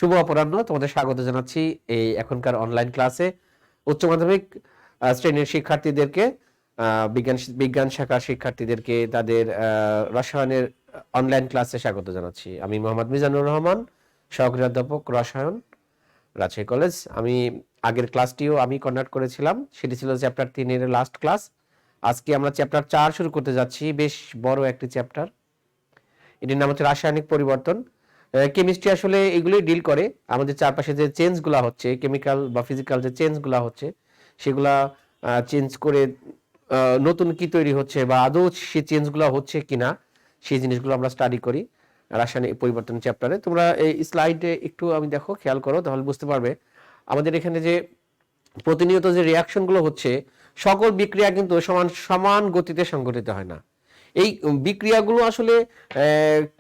শুভ অপরাহ্ন, তোমাদের স্বাগত জানাচ্ছি এই এখনকার অনলাইন ক্লাসে। উচ্চ মাধ্যমিক শ্রেণীর শিক্ষার্থীদেরকে, বিজ্ঞান শাখার শিক্ষার্থীদেরকে তাদের রসায়নের অনলাইন ক্লাসে স্বাগত জানাচ্ছি। আমি মোহাম্মদ মিজানুর রহমান, সহকারী অধ্যাপক রসায়ন, রাজশাহী কলেজ। আমি আগের ক্লাসটিও আমি কন্ডাক্ট করেছিলাম, সেটি ছিল চ্যাপ্টার 3 এর লাস্ট ক্লাস। আজকে আমরা চ্যাপ্টার 4 শুরু করতে যাচ্ছি, বেশ বড় একটি চ্যাপ্টার। এটির নাম হচ্ছে রাসায়নিক পরিবর্তন। কেমিস্ট্রি আসলে এগুলি ডিল করে আমাদের চারপাশে যে চেঞ্জগুলো হচ্ছে, কেমিক্যাল বা ফিজিক্যাল যে চেঞ্জগুলো হচ্ছে, সেগুলা চেঞ্জ করে নতুন কি তৈরি হচ্ছে বা আদৌ সেই চেঞ্জগুলো হচ্ছে কিনা, সেই জিনিসগুলো আমরা স্টাডি করি রাসায়নিক পরিবর্তন চ্যাপ্টারে। তোমরা এই স্লাইডে একটু আমি দেখো, খেয়াল করো, তাহলে বুঝতে পারবে আমাদের এখানে যে প্রতিনিয়ত যে রিয়াকশনগুলো হচ্ছে, সকল বিক্রিয়া কিন্তু সমান সমান গতিতে সংঘটিত হয় না। এই বিক্রিয়াগুলো আসলে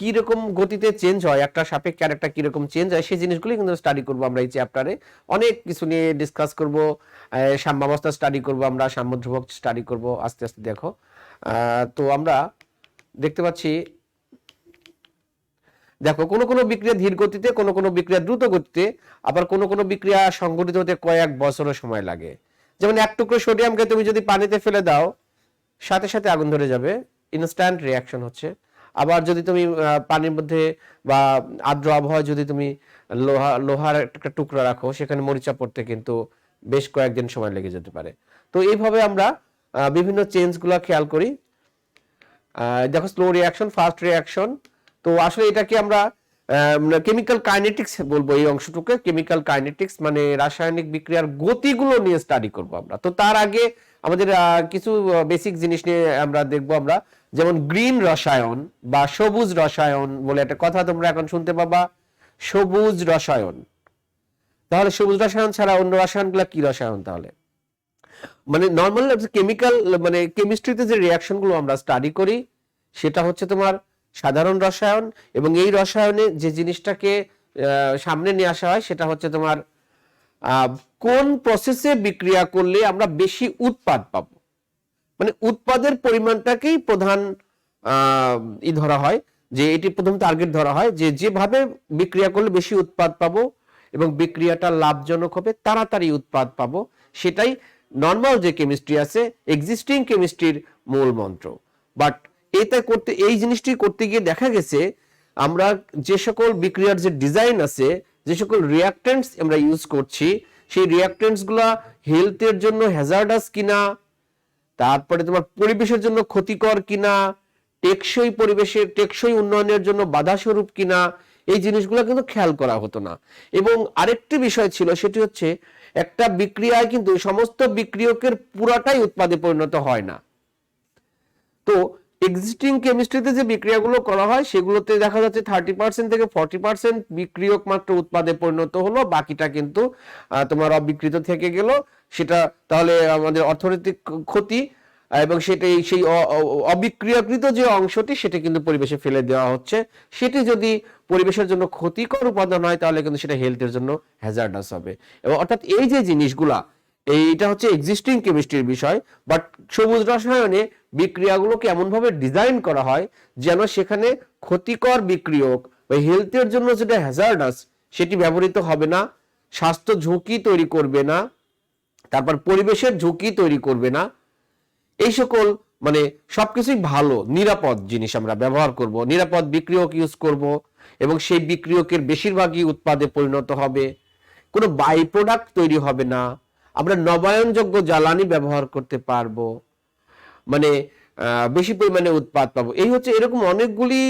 কি রকম গতিতে চেঞ্জ হয়, একটা সাপেক্ষে আরেকটা কি রকম চেঞ্জ হয়, সেই জিনিসগুলো কিন্তু স্টাডি করব আমরা এই চ্যাপ্টারে। অনেক কিছু নিয়ে ডিসকাস করব, সাম্যাবস্থা স্টাডি করব, আমরা সাম্য ধ্রুবক স্টাডি করব আস্তে আস্তে। দেখো, তো আমরা দেখতে পাচ্ছি, দেখো কোনো কোনো বিক্রিয়া ধীর গতিতে, কোনো কোনো বিক্রিয়া দ্রুত গতিতে, আবার কোনো কোনো বিক্রিয়া সংঘটিত হতে কয়েক বছরও সময় লাগে। যেমন এক টুকরো সোডিয়ামকে তুমি যদি পানিতে ফেলে দাও, সাথে সাথে আগুন ধরে যাবে, ইনস্ট্যান্ট রিয়াকশন হচ্ছে। আবার যদি তুমি পানির মধ্যে বা আর্দ্র আবহাওয়ায় যদি তুমি লোহার একটা টুকরা রাখো, সেখানে মরিচা পড়তে কিন্তু বেশ কয়েকদিন সময় লেগে যেতে পারে। তো এইভাবে আমরা বিভিন্ন চেঞ্জগুলো খেয়াল করি। দেখো, স্লো রিয়াকশন, ফাস্ট রিয়াকশন। তো আসলে এটাকে আমরা কেমিক্যাল কাইনেটিক্স বলবো। এই অংশটুকু কেমিক্যাল কাইনেটিক্স, মানে রাসায়নিক বিক্রিয়ার গতিগুলো নিয়ে স্টাডি করব আমরা। তো তার আগে আমাদের কিছু বেসিক জিনিস নিয়ে আমরা দেখবো আমরা, যেমন গ্রিন রসায়ন বা সবুজ রসায়ন বলে একটা কথা তোমরা এখন শুনতে পাবা, সবুজ রসায়ন। তাহলে সবুজ রসায়ন ছাড়া অন্য রসায়নগুলো কি রসায়ন? তাহলে মানে নর্মাল কেমিক্যাল, মানে কেমিস্ট্রিতে যে রিয়াকশন গুলো আমরা স্টাডি করি, সেটা হচ্ছে তোমার সাধারণ রসায়ন। এবং এই রসায়নে যে জিনিসটাকে সামনে নিয়ে আসা হয়, সেটা হচ্ছে তোমার কোন প্রসেসে বিক্রিয়া করলে আমরা বেশি উৎপাদ পাবো, মানে উৎপাদের পরিমাণটাকেই প্রধান ধরা হয়, যে এটি প্রথম টার্গেট ধরা হয়, যে যেভাবে বিক্রিয়া করলে বেশি উৎপাদ পাবো এবং বিক্রিয়াটা লাভজনক হবে, তাড়াতাড়ি উৎপাদ পাবো, সেটাই নর্মাল যে কেমিস্ট্রি আছে, এক্সিস্টিং কেমিস্ট্রির মূল মন্ত্র। বাট এটা করতে, এই জিনিসটি করতে গিয়ে দেখা গেছে আমরা যে সকল বিক্রিয়ার যে ডিজাইন আছে, যে সকল রিয়াক্টেন্টস আমরা ইউজ করছি, সেই রিয়াক্টেন্টস গুলা হেলথের জন্য হ্যাজার্ডাস কিনা, তারপরে তোমার পরিবেশের জন্য ক্ষতিকর কিনা, টেকসই পরিবেশের টেকসই উন্নয়নের জন্য বাধা স্বরূপ কিনা, এই জিনিসগুলো কিন্তু খেয়াল করা হতো না। এবং আরেকটি বিষয় ছিল, সেটি হচ্ছে একটা বিক্রিয়ায় কিন্তু সমস্ত বিক্রিয়কের পুরাটাই উৎপাদে পরিণত হয় না। তো এক্সিস্টিং কেমিস্ট্রিতে যে বিক্রিয়াগুলো করা হয়, সেগুলোতে দেখা যাচ্ছে 30% থেকে 40% বিক্রিয়ক মাত্র উৎপাদে পরিণত হলো, বাকিটা কিন্তু তোমার অবিকৃত থেকে গেল। সেটা তাহলে আমাদের অর্থনৈতিক ক্ষতি, এবং সেটাই সেই অবিক্রিয়াকৃত যে অংশটি, সেটা কিন্তু পরিবেশে ফেলে দেওয়া হচ্ছে। সেটি যদি পরিবেশের জন্য ক্ষতিকর উপাদান হয়, তাহলে কিন্তু সেটা হেলথের জন্য হ্যাজার্ডাস হবে। এবং অর্থাৎ এই যে জিনিসগুলা, এইটা হচ্ছে এক্সিস্টিং কেমিস্ট্রির বিষয়। বাট সবুজ রসায়নে বিক্রিয়াগুলোকে এমনভাবে ডিজাইন করা হয় যেন সেখানে ক্ষতিকর বিক্রিয়ক বা হেলথের জন্য যেটা হ্যাজার্ডাস, সেটি ব্যবহৃত হবে না, স্বাস্থ্য ঝুঁকি তৈরি করবে না, তারপর পরিবেশের ঝুঁকি তৈরি করবে না, এই সকল মানে সবকিছুই ভালো নিরাপদ জিনিস আমরা ব্যবহার করব, নিরাপদ বিক্রিয়ক ইউজ করব, এবং সেই বিক্রিয়কের বেশিরভাগই উৎপাদে পরিণত হবে, কোনো বাই প্রোডাক্ট তৈরি হবে না, আমরা নবায়নযোগ্য জ্বালানি ব্যবহার করতে পারবো, মানে বেশি পরিমাণে উৎপাদ পাবো। এই হচ্ছে, এরকম অনেকগুলি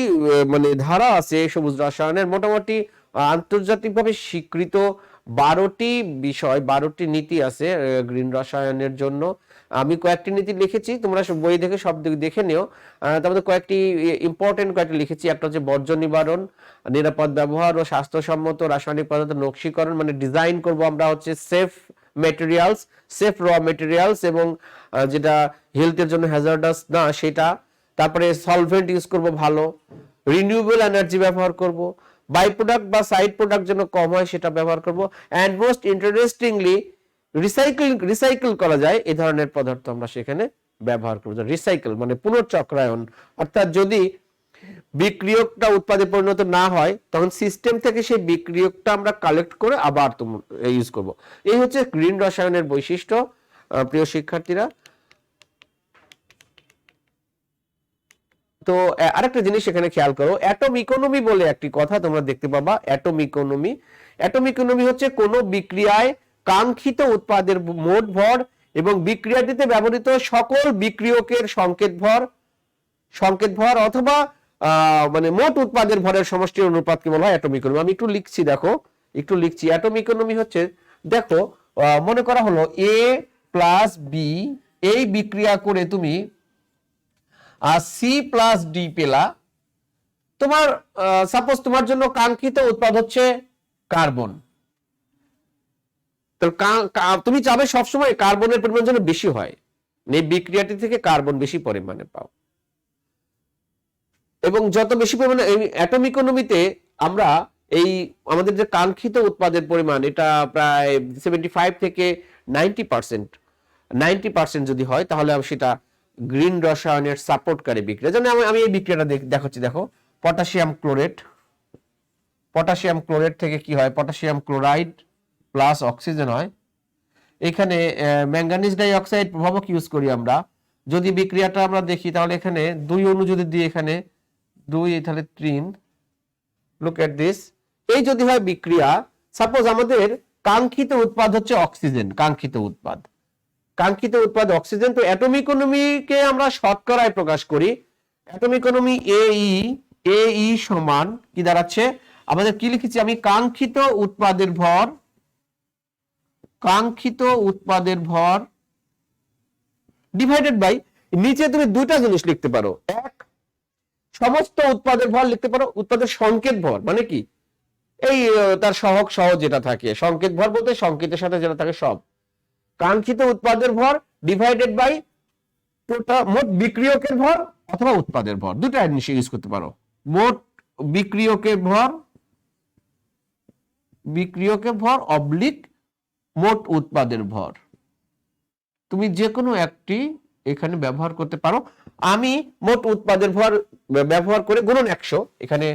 মানে ধারা আছে সবুজ রসায়নের। মোটামুটি আন্তর্জাতিকভাবে স্বীকৃত 12টি বিষয়, 12টি নীতি আছে গ্রিন রসায়নের জন্য। আমি কয়েকটি নীতি লিখেছি, তোমরা বই দেখে সব দেখে নিও। তার মধ্যে কয়েকটি ইম্পর্টেন্ট কয়েকটি লিখেছি। একটা হচ্ছে বর্জ্য নিবারণ, নিরাপদ ব্যবহার ও স্বাস্থ্যসম্মত রাসায়নিক পদার্থ নকশীকরণ, মানে ডিজাইন করব আমরা হচ্ছে safe materials, safe raw materials, এবং যেটা হেলথের জন্য হ্যাজার্ডাস না সেটা। তারপরে সলভেন্ট ইউজ করব ভালো, রিনিউয়েবল এনার্জি ব্যবহার করব, বাই প্রোডাক্ট বা সাইড প্রোডাক্ট যেন কম হয় সেটা ব্যবহার করব, অ্যান্ড মোস্ট ইন্টারেস্টিংলি রিসাইকেল করা যায় এই ধরনের পদার্থ আমরা সেখানে ব্যবহার করব। রিসাইকেল মানে পুনর্চক্রায়ন। অর্থাৎ যদি বিক্রিয়কটা উৎপাদে পরিণত না হয় তখন সিস্টেম থেকে সেই বিক্রিয়কটা আমরা কালেক্ট করে আবার ইউজ করব। এই হচ্ছে গ্রিন রসায়নের বৈশিষ্ট্য। প্রিয় শিক্ষার্থীরা, তো আরেকটা জিনিস এখানে খেয়াল করো, অ্যাটম ইকোনমি বলে একটি কথা তোমরা দেখতে পাবা। অ্যাটম ইকোনমি, অ্যাটম ইকোনমি হচ্ছে কোনো বিক্রিয়ায় কাঙ্ক্ষিত উৎপাদের মোট ভর এবং বিক্রিয়াটিতে ব্যবহৃত সকল বিক্রিয়কের সংকেত ভর অথবা মানে মোট উৎপাদের ভরের সমষ্টির অনুপাতকে বলা হয় অ্যাটম ইকোনমি। আমি একটু লিখছি, দেখো একটু লিখছি। অ্যাটম ইকোনমি হচ্ছে, দেখো মনে করা হলো এ প্লাস বি, এই বিক্রিয়া করে তুমি সি প্লাস ডি পেলা। তোমার সাপোজ তোমার জন্য কাঙ্ক্ষিত উৎপাদ হচ্ছে কার্বন, তুমি চাবে সবসময় কার্বনের পরিমাণ যেন বেশি হয়, এই বিক্রিয়াটি থেকে কার্বন বেশি পরিমাণে পাও। এবং যত বেশি পরিমাণে অ্যাটম ইকোনমিতে আমরা এই আমাদের যে কাঙ্ক্ষিত উৎপাদের পরিমাণ এটা প্রায় 75 থেকে 90% যদি হয় তাহলে সেটা গ্রিন রসায়নের সাপোর্টকারী বিক্রিয়া। যেমন আমি এই বিক্রিয়াটা দেখাচ্ছি, দেখো পটাশিয়াম ক্লোরেট থেকে কি হয়, পটাশিয়াম ক্লোরাইড প্লাস অক্সিজেন হয়। এখানে ম্যাঙ্গানিজ ডাই অক্সাইড প্রভাবক ইউজ করি আমরা। যদি বিক্রিয়াটা আমরা দেখি তাহলে এখানে 2 অণু যদি দিই, এখানে 2 তাহলে 3, লুক এট দিস। এই যদি হয় বিক্রিয়া, সাপোজ আমাদের কাঙ্ক্ষিত উৎপাদ হচ্ছে অক্সিজেন, কাঙ্ক্ষিত উৎপাদ অক্সিজেন। তো অ্যাটম ইকোনমিকে আমরা শতকরায় প্রকাশ করি। অ্যাটম ইকোনমি এই সমান কি দাঁড়াচ্ছে, আমাদের কি লিখেছি আমি, কাঙ্ক্ষিত উৎপাদের ভর ডিভাইডেড বাই, নিচে তুমি দুইটা জিনিস লিখতে পারো, এক সমস্ত উৎপাদের ভর লিখতে পারো, উৎপাদের সংকেত ভর মানে কি এই তার সহগ সহ যেটা থাকে, সংকেত ভর বলতে সংকেতের সাথে যেটা থাকে সব, কাঙ্ক্ষিত উৎপাদের ভর ডিভাইডেড বাই মোট বিক্রিয়কের ভর অথবা উৎপাদের ভর, দুটো জিনিস ইউজ করতে পারো। মোট বিক্রিয়কের ভর অবলিক মোট উৎপাদের ভর, তুমি যে কোনো একটি এখানে ব্যবহার করতে পারো। আমি মোট উৎপাদের ভর ব্যবহার করে গুণন 100, এখানে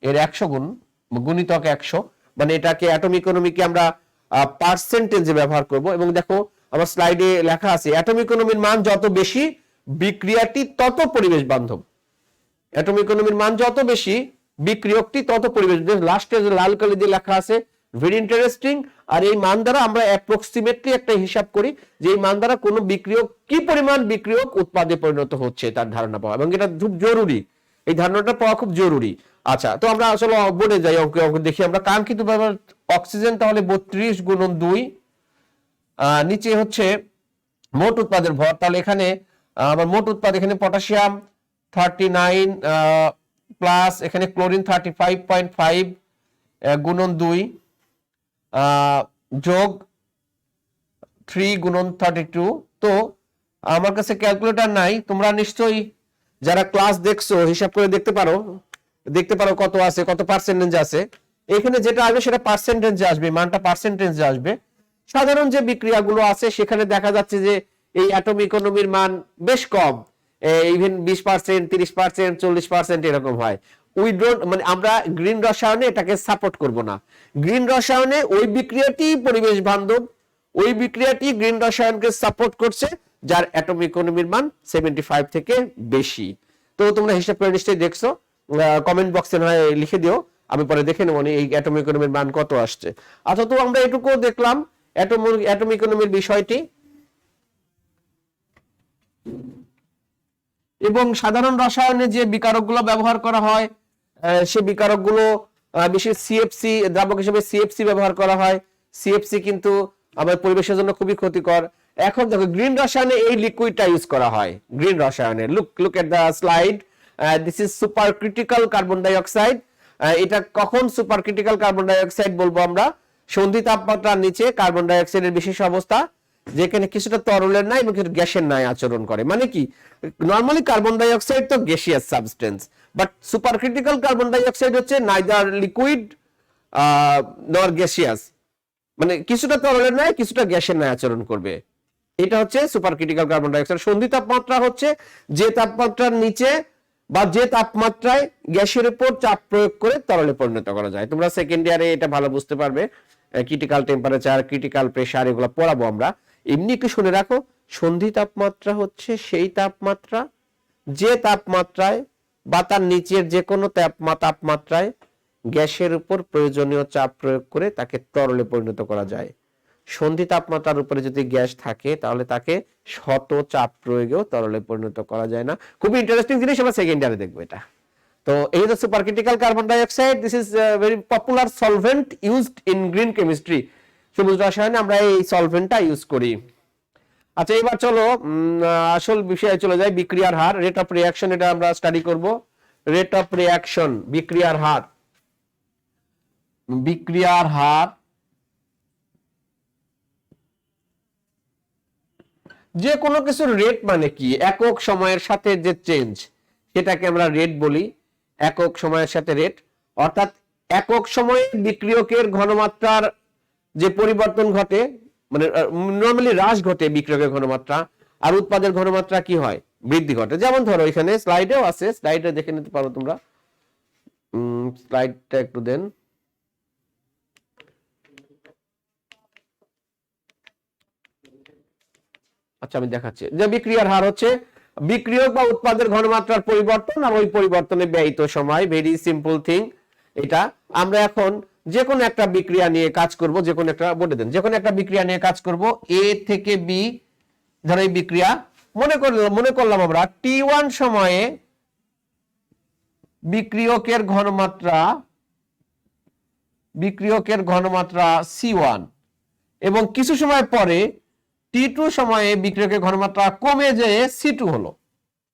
এর 100 গুণিতক 100, মানে এটাকে অ্যাটম ইকোনমিকে আমরা পার্সেন্টেজে ব্যবহার করব। এবং দেখো আমার স্লাইডে লেখা আছে, অ্যাটম ইকোনমির মান যত বেশি বিক্রিয়াটি তত পরিবেশ বান্ধব। অ্যাটম ইকোনমির মান যত বেশি বিক্রিয়কটি তত পরিবেশ, লাস্টে যে লাল কালি দিয়ে লেখা আছে, ভেরি ইন্টারেস্টিং। আর এই মান দ্বারা আমরা অ্যাপ্রক্সিমেটলি একটা হিসাব করি যে এই মান দ্বারা কোন বিক্রিয়ক কি পরিমাণ বিক্রিয়ক উৎপাদে পরিণত হচ্ছে তার ধারণা পাওয়া, এবং এটা খুব জরুরি, এই ধারণাটা পাওয়া খুব জরুরি। আচ্ছা, তো আমরা আসলে বোর্ডে যাই, অঙ্ক দেখি আমরা। কাঙ্ক্ষিত অক্সিজেন তাহলে 32 গুণন 2, নিচে হচ্ছে মোট উৎপাদের ভর, তাহলে এখানে আমার মোট উৎপাদ এখানে পটাশিয়াম 39 প্লাস এখানে ক্লোরিন 35.5 গুণন 2 যোগ 3 গুণন 32। তো আমার কাছে ক্যালকুলেটর নাই, তোমরা নিশ্চয়ই যারা ক্লাস দেখছো হিসাব করে দেখতে পারো কত আছে, কত পার্সেন্টেজ আছে। এখানে যেটা আসবে সেটা পার্সেন্টেজে আসবে, মানটা পার্সেন্টেজে আসবে। সাধারণ যে বিক্রিয়াগুলো আছে সেখানে দেখা যাচ্ছে যে এই অ্যাটম ইকোনমির মান বেশ কম, ইভেন 20%, 30%, 40% এরকম হয়। উই ডোন্ট, মানে আমরা গ্রিন রসায়নে এটাকে সাপোর্ট করব না। গ্রিন রসায়নে ওই বিক্রিয়াটি পরিবেশ বান্ধব, ওই বিক্রিয়াটি গ্রিন রসায়নকে সাপোর্ট করছে যার অ্যাটম ইকোনমির মান 75 থেকে বেশি। তো তোমরা হিসাব করে নিশ্চয়ই দেখছো, কমেন্ট বক্সে নয় লিখে দিও, আমি পরে দেখে নেব এই অ্যাটম ইকোনমির মান কত আসছে। আচ্ছা, তো আমরা এটুকু দেখলাম অ্যাটম ইকোনমির বিষয়টি। এবং সাধারণ রসায়নে যে বিকারকগুলো ব্যবহার করা হয় সে বিকারকগুলো বেশি সিএফসি দ্রাবক হিসেবে সিএফসি ব্যবহার করা হয়। সিএফসি কিন্তু আমাদের পরিবেশের জন্য খুবই ক্ষতিকর। এখন দেখো গ্রিন রসায়নে এই লিকুইডটা ইউজ করা হয়। গ্রিন রসায়নে look at the slide, this is super critical carbon ডাই অক্সাইড। এটা কখন সুপার ক্রিটিক্যাল কার্বন ডাই অক্সাইড বলবো আমরা, সন্ধি তাপমাত্রার নিচে কার্বন ডাই অক্সাইডের বিশেষ অবস্থা যেখানে কিছুটা তরলের নাই এবং কিছু গ্যাসের নাই আচরণ করে। মানে কি, নরমালি কার্বন ডাই অক্সাইড তো gaseous substance, but super critical carbon ডাই অক্সাইড হচ্ছে নাইদার লিকুইড নর গ্যাসিয়াস, মানে কিছুটা তরলের নাই কিছুটা গ্যাসের নাই আচরণ করবে। এটা হচ্ছে সুপার ক্রিটিক্যাল কার্বন ডাই অক্সাইড। সন্ধি তাপমাত্রা হচ্ছে যে তাপমাত্রার নিচে বা যে তাপমাত্রায় গ্যাসের উপর চাপ প্রয়োগ করে তরলে পরিণত করা যায়। তোমরা সেকেন্ড ইয়ারে এটা ভালো বুঝতে পারবে, ক্রিটিক্যাল টেম্পারেচার, ক্রিটিক্যাল প্রেসার এগুলো পড়াবো আমরা। এমনি একটু শুনে রাখো, সন্ধি তাপমাত্রা হচ্ছে সেই তাপমাত্রা যে তাপমাত্রায় বা তার নিচের যে কোনো তাপমাত্রায় গ্যাসের উপর প্রয়োজনীয় চাপ প্রয়োগ করে তাকে তরলে পরিণত করা যায়। সন্ধি তাপমাত্রার উপরে যদি গ্যাস থাকে তাহলে তাকে শত চাপ প্রয়োগেও তরলে পরিণত করা যায় না। খুবই ইন্টারেস্টিং জিনিস, আমরা সেকেন্ড ইয়ারে দেখবো এটা। তো এই হচ্ছে সুপারক্রিটিক্যাল কার্বন ডাই অক্সাইড। This is very popular solvent used in green chemistry. সবুজ রসায়নে আমরা এই সলভেন্টটা ইউজ করি। আচ্ছা, এবার চলো আসল বিষয়ে চলে যাই, বিক্রিয়ার হার, রেট অফ রিঅ্যাকশন। এটা আমরা স্টাডি করব। রেট অফ রিঅ্যাকশন, বিক্রিয়ার হার। বিক্রিয়ার হার যে কোনো কিছুর রেট মানে কি? একক সময়ের সাথে যে চেঞ্জ সেটাকে আমরা রেট বলি। একক সময়ের সাথে রেট, অর্থাৎ একক সময়ে বিক্রিয়কের ঘনমাত্রার যে পরিবর্তন ঘটে, মানে নরমালি হ্রাস ঘটে বিক্রিয়কের ঘনমাত্রা, আর উৎপাদের ঘনমাত্রা কি হয়? বৃদ্ধি ঘটে। যেমন ধরো এখানে স্লাইডেও আছে, স্লাইডে দেখে নিতে পারো তোমরা। স্লাইডটা একটু দেন। আচ্ছা, আমি দেখাচ্ছি যে বিক্রিয়ার হার হচ্ছে বিক্রিয়ক বা উৎপাদের ঘনমাত্রার পরিবর্তন আর ওই পরিবর্তনে ব্যয়িত সময়। ভেরি সিম্পল থিং এটা। আমরা এখন যে কোনো একটা বিক্রিয়া নিয়ে কাজ করব, যে কোনো একটা বলে দেন, যে কোনো একটা বিক্রিয়া নিয়ে কাজ করব। এ থেকে বি, ধরো এই বিক্রিয়া মনে করলাম আমরা T1 সময়ে বিক্রিয়কের ঘনমাত্রা C1 এবং কিছু সময় পরে T2 সময়ে বিক্রিয়কের ঘনমাত্রা কমে যেয়ে C2 হলো,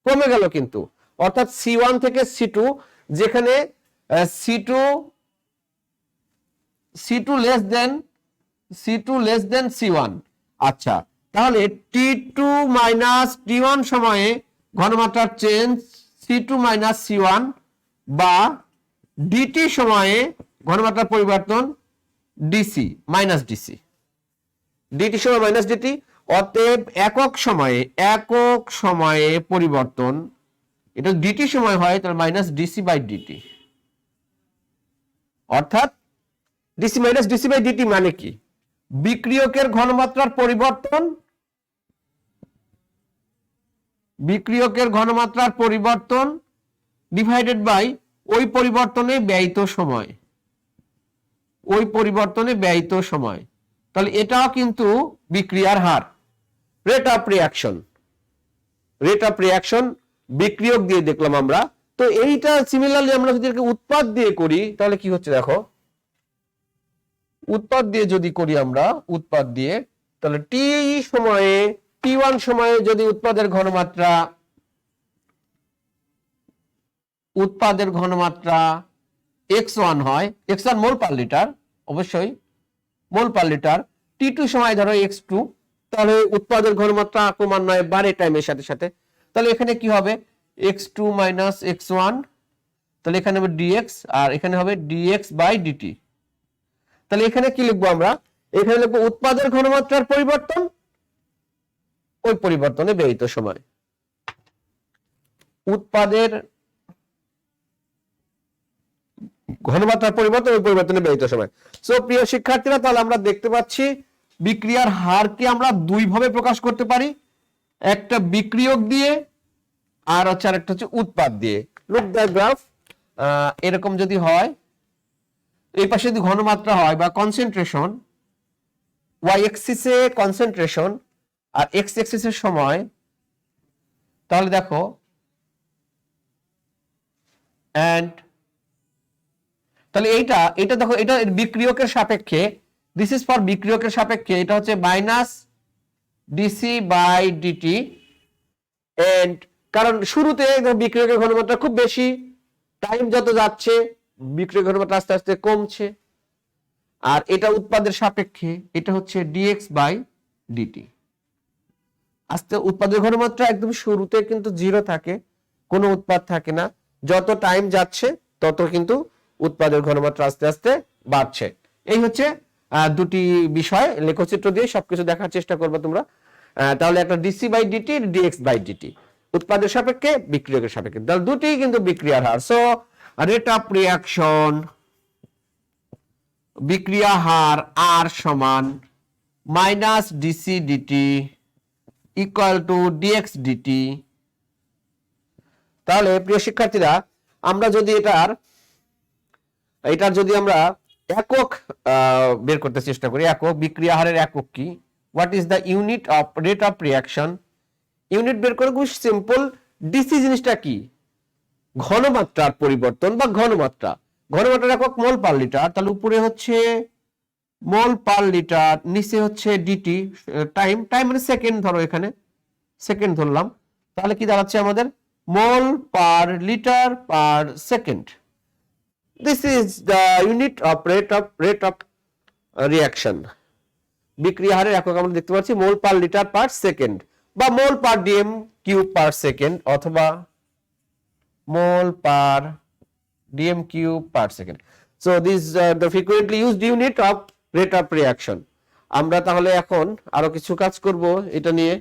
কমে গেল কিন্তু, অর্থাৎ C1 থেকে C2, যেখানে C2 লেস দেন C1। আচ্ছা, তাহলে T2 মাইনাস T1 সময়ে ঘনমাত্রার চেঞ্জ C2 মাইনাস C1, বা DT সময়ে ঘনমাত্রার পরিবর্তন DC মাইনাস DC, DT সময় মাইনাস DT। অতএব একক সময়ে পরিবর্তন, এটা DT সময় হয়, তাহলে মাইনাস DC বাই DT। অর্থাৎ DC minus DC by DT মানে কি? বিক্রিয়কের ঘনমাত্রার পরিবর্তন ডিভাইডেড বাই ওই পরিবর্তনে ব্যয়িত সময়। তাহলে এটাও কিন্তু বিক্রিয়ার হার। রেট অফ রিঅ্যাকশন বিক্রিয়ক দিয়ে দেখলাম আমরা। তো এইটা সিমিলারলি আমরা যদি উৎপাদ দিয়ে করি তাহলে কি হচ্ছে দেখো। উৎপাদ দিয়ে যদি করি আমরা, তাহলে T1 সময়ে যদি উৎপাদের ঘনমাত্রা x1 হয়, x1 মোল পার লিটার, অবশ্যই মোল পার লিটার। T2 সময় ধরো x2, তাহলে উৎপাদের ঘনমাত্রা ক্রমান্বয়ে বাড়ে টাইমের সাথে সাথে। তাহলে এখানে কি হবে? x2 মাইনাস x1, তাহলে এখানে হবে dx, আর এখানে হবে dx বাই dt। তাহলে এখানে কি লিখবো আমরা? এখানে লিখবো উৎপাদের ঘনমাত্রার পরিবর্তন, ওই পরিবর্তনে ব্যয়িত সময়। উৎপাদের ঘনমাত্রার পরিবর্তন, ওই পরিবর্তনে ব্যয়িত সময়। সো প্রিয় শিক্ষার্থীরা, তাহলে আমরা দেখতে পাচ্ছি বিক্রিয়ার হারকে আমরা দুই ভাবে প্রকাশ করতে পারি, একটা বিক্রিয়ক দিয়ে আর আরেকটা হচ্ছে উৎপাদ দিয়ে। Look the graph. এরকম যদি হয়, এই পাশে যদি ঘনমাত্রা হয় বা কনসেন্ট্রেশন, ওয়াই এক্সিসে কনসেন্ট্রেশন আর এক্স এক্সিসের সময়, তাহলে দেখো তাহলে এটা দেখো, এটা বিক্রিয়কের সাপেক্ষে, দিস ইজ ফর বিক্রিয়কের সাপেক্ষে, এটা হচ্ছে minus DC by DT. And কারণ শুরুতে বিক্রিয়কের ঘনমাত্রা খুব বেশি, টাইম যত যাচ্ছে বিক্রিয়কের ঘনমাত্রা আস্তে আস্তে কমছে। আর এটা উৎপাদের সাপেক্ষে, এটা হচ্ছে ডিএক্স বাই ডিটি। আস্তে উৎপাদের ঘনমাত্রা একদম শুরুতে কিন্তু জিরো থাকে, কোনো উৎপাদ থাকে না। যত টাইম যাচ্ছে তত কিন্তু উৎপাদের ঘনমাত্রা আস্তে আস্তে বাড়ছে। এই হচ্ছে দুটি বিষয়, লেখচিত্র দিয়ে সবকিছু দেখার চেষ্টা করবে তোমরা। তাহলে একটা DC by DT, DX by DT. উৎপাদের সাপেক্ষে বিক্রিয়কের সাপেক্ষে, তাহলে দুটিই কিন্তু বিক্রিয়ার হার। সো রেট অফ রিঅ্যাকশন বিক্রিয়া হার আর সমান minus DC DT equal to DX DT. তাহলে প্রিয় শিক্ষার্থীরা, আমরা যদি এটার যদি আমরা একক বের করতে চেষ্টা করি, একক বিক্রিয়া হারের একক কি, what is the unit of rate of reaction, unit বের করে খুব সিম্পল। ডিসি জিনিসটা কি, ঘনমাত্রার পরিবর্তন বা ঘনমাত্রা, ঘনমাত্রার একক মোল পার লিটার, তাহলে উপরে হচ্ছে মোল পার লিটার, নিচে হচ্ছে ডিটি, টাইম, টাইম মানে সেকেন্ড, ধরো এখানে সেকেন্ড ধরলাম, তাহলে কি দাঁড়াচ্ছে আমাদের mole per litre per second. This is the unit of rate of reaction. বিক্রিয়া হারের একক আমরা দেখতে পাচ্ছি মোল পার লিটার পার সেকেন্ড, বা mole per DM cube per second, অথবা mole per DM cube per second. So this দ্য frequently used unit of rate of reaction. আমরা তাহলে এখন আরো কিছু কাজ করব এটা নিয়ে।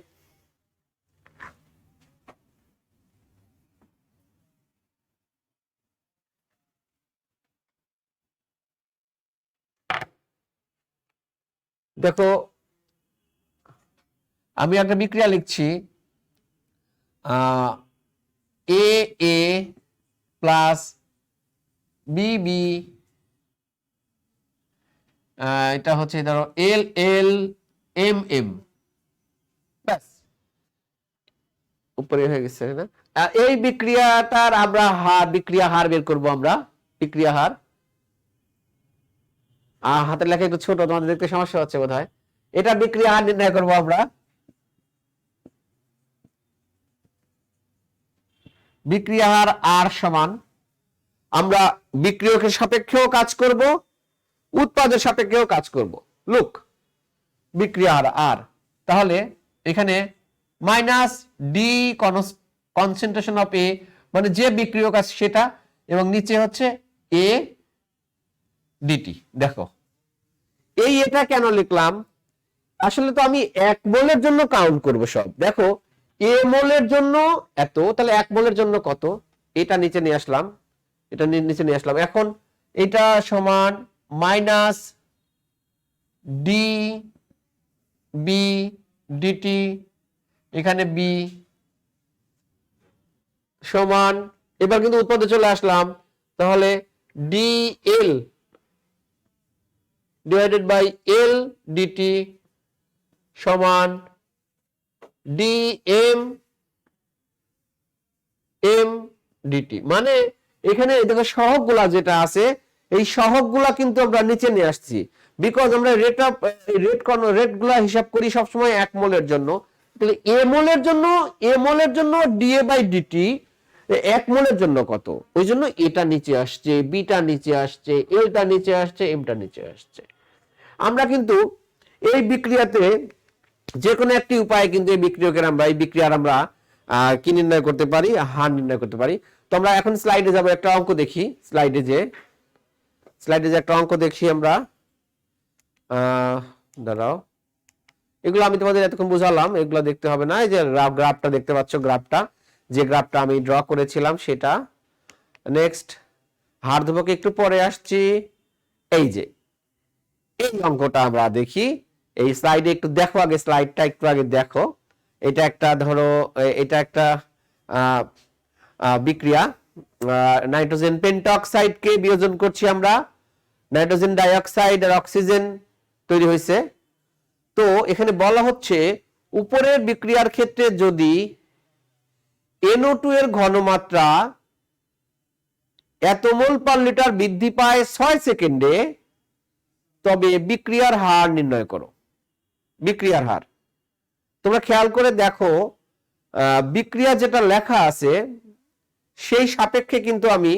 দেখো, আমি একটা বিক্রিয়া লিখছি, এ এ প্লাস বি বি, এটা হচ্ছে ধরো এল এল এম এম, ব্যাস উপরে হয়ে গেছে না। এই বিক্রিয়াটার আমরা বিক্রিয়া হার বের করব, আমরা বিক্রিয়া হার, হাতের লেখা একটু ছোট, তোমাদের দেখতে সমস্যা হচ্ছে বোধহয়। এটা বিক্রিয়া হার নির্ণয় করব আমরা। বিক্রিয়া হার আর সমান, আমরা বিক্রিয়কের সাপেক্ষেও কাজ করব, উৎপাদের সাপেক্ষেও কাজ করব। লুক, বিক্রিয়া হার আর, তাহলে এখানে মাইনাস ডি কনসেন্ট্রেশন অফ এ, মানে যে বিক্রিয়ক আছে সেটা, এবং নিচে হচ্ছে এ ডিটি। দেখো এটা কেন লিখলাম, আসলে তো আমি 1 মোলের জন্য কাউন্ট করব সব। দেখো এ মোলের জন্য এত, তাহলে 1 মোলের জন্য কত, এটা নিচে নিয়ে আসলাম, এটা নিচে নিয়ে আসলাম। এখন এটা সমান মাইনাস ডি বি ডিটি, এখানে বি সমান, এবার কিন্তু উৎপাদে চলে আসলাম, তাহলে D L divided by L DT সমান ডি এম এম ডিটি। মানে এখানে দেখো সহগগুলা যেটা আছে, এই সহগগুলা কিন্তু আমরা নিচে নিয়ে আসছি, বিকজ আমরা রেট গুলা হিসাব করি সবসময় 1 মোলের জন্য। তাহলে এ মোলের জন্য ডিএ বাই ডিটি 1 মোলের জন্য কত, ওই জন্য এটা নিচে আসছে, বিটা নিচে আসছে, এলটা নিচে আসছে, এমটা নিচে আসছে। আমরা কিন্তু এই বিক্রিয়াতে যে কোনো একটি উপায়ে কিন্তু এই বিক্রিয়কের আমরা এই বিক্রিয়ার আমরা কি নির্ণয় করতে পারি, হার নির্ণয় করতে পারি। তো আমরা এখন স্লাইডে যাব, একটা অঙ্ক দেখি। স্লাইডে যে একটা অঙ্ক দেখি আমরা, দাঁড়াও, এগুলো আমি তোমাদের এতক্ষণ বুঝালাম, এগুলো দেখতে হবে না। এই যে গ্রাফটা দেখতে পাচ্ছ, যে গ্রাফটা আমি ড্র করেছিলাম সেটা। নেক্সট হার ধ্রুবকে একটু পরে আসছি। এই যে এই অঙ্কটা আমরা দেখি, এই স্লাইডে একটু দেখো, আগে স্লাইডটা একটু আগে দেখো। এটা একটা ধরো, এটা একটা বিক্রিয়া, নাইট্রোজেন পেন্টঅক্সাইডকে বিয়োজন করছি আমরা, নাইট্রোজেন ডাইঅক্সাইড আর অক্সিজেন তৈরি হয়েছে। তো এখানে বলা হচ্ছে উপরের বিক্রিয়ার ক্ষেত্রে যদি NO2 এর ঘনমাত্রা এত মোল পার লিটার বৃদ্ধি পায় 6 সেকেন্ডে, তবে বিক্রিয়ার হার নির্ণয় করো। বিক্রিয়ার হার তোমরা খেয়াল করে দেখো, বিক্রিয়া যেটা লেখা আছে সেই সাপেক্ষে কিন্তু আমি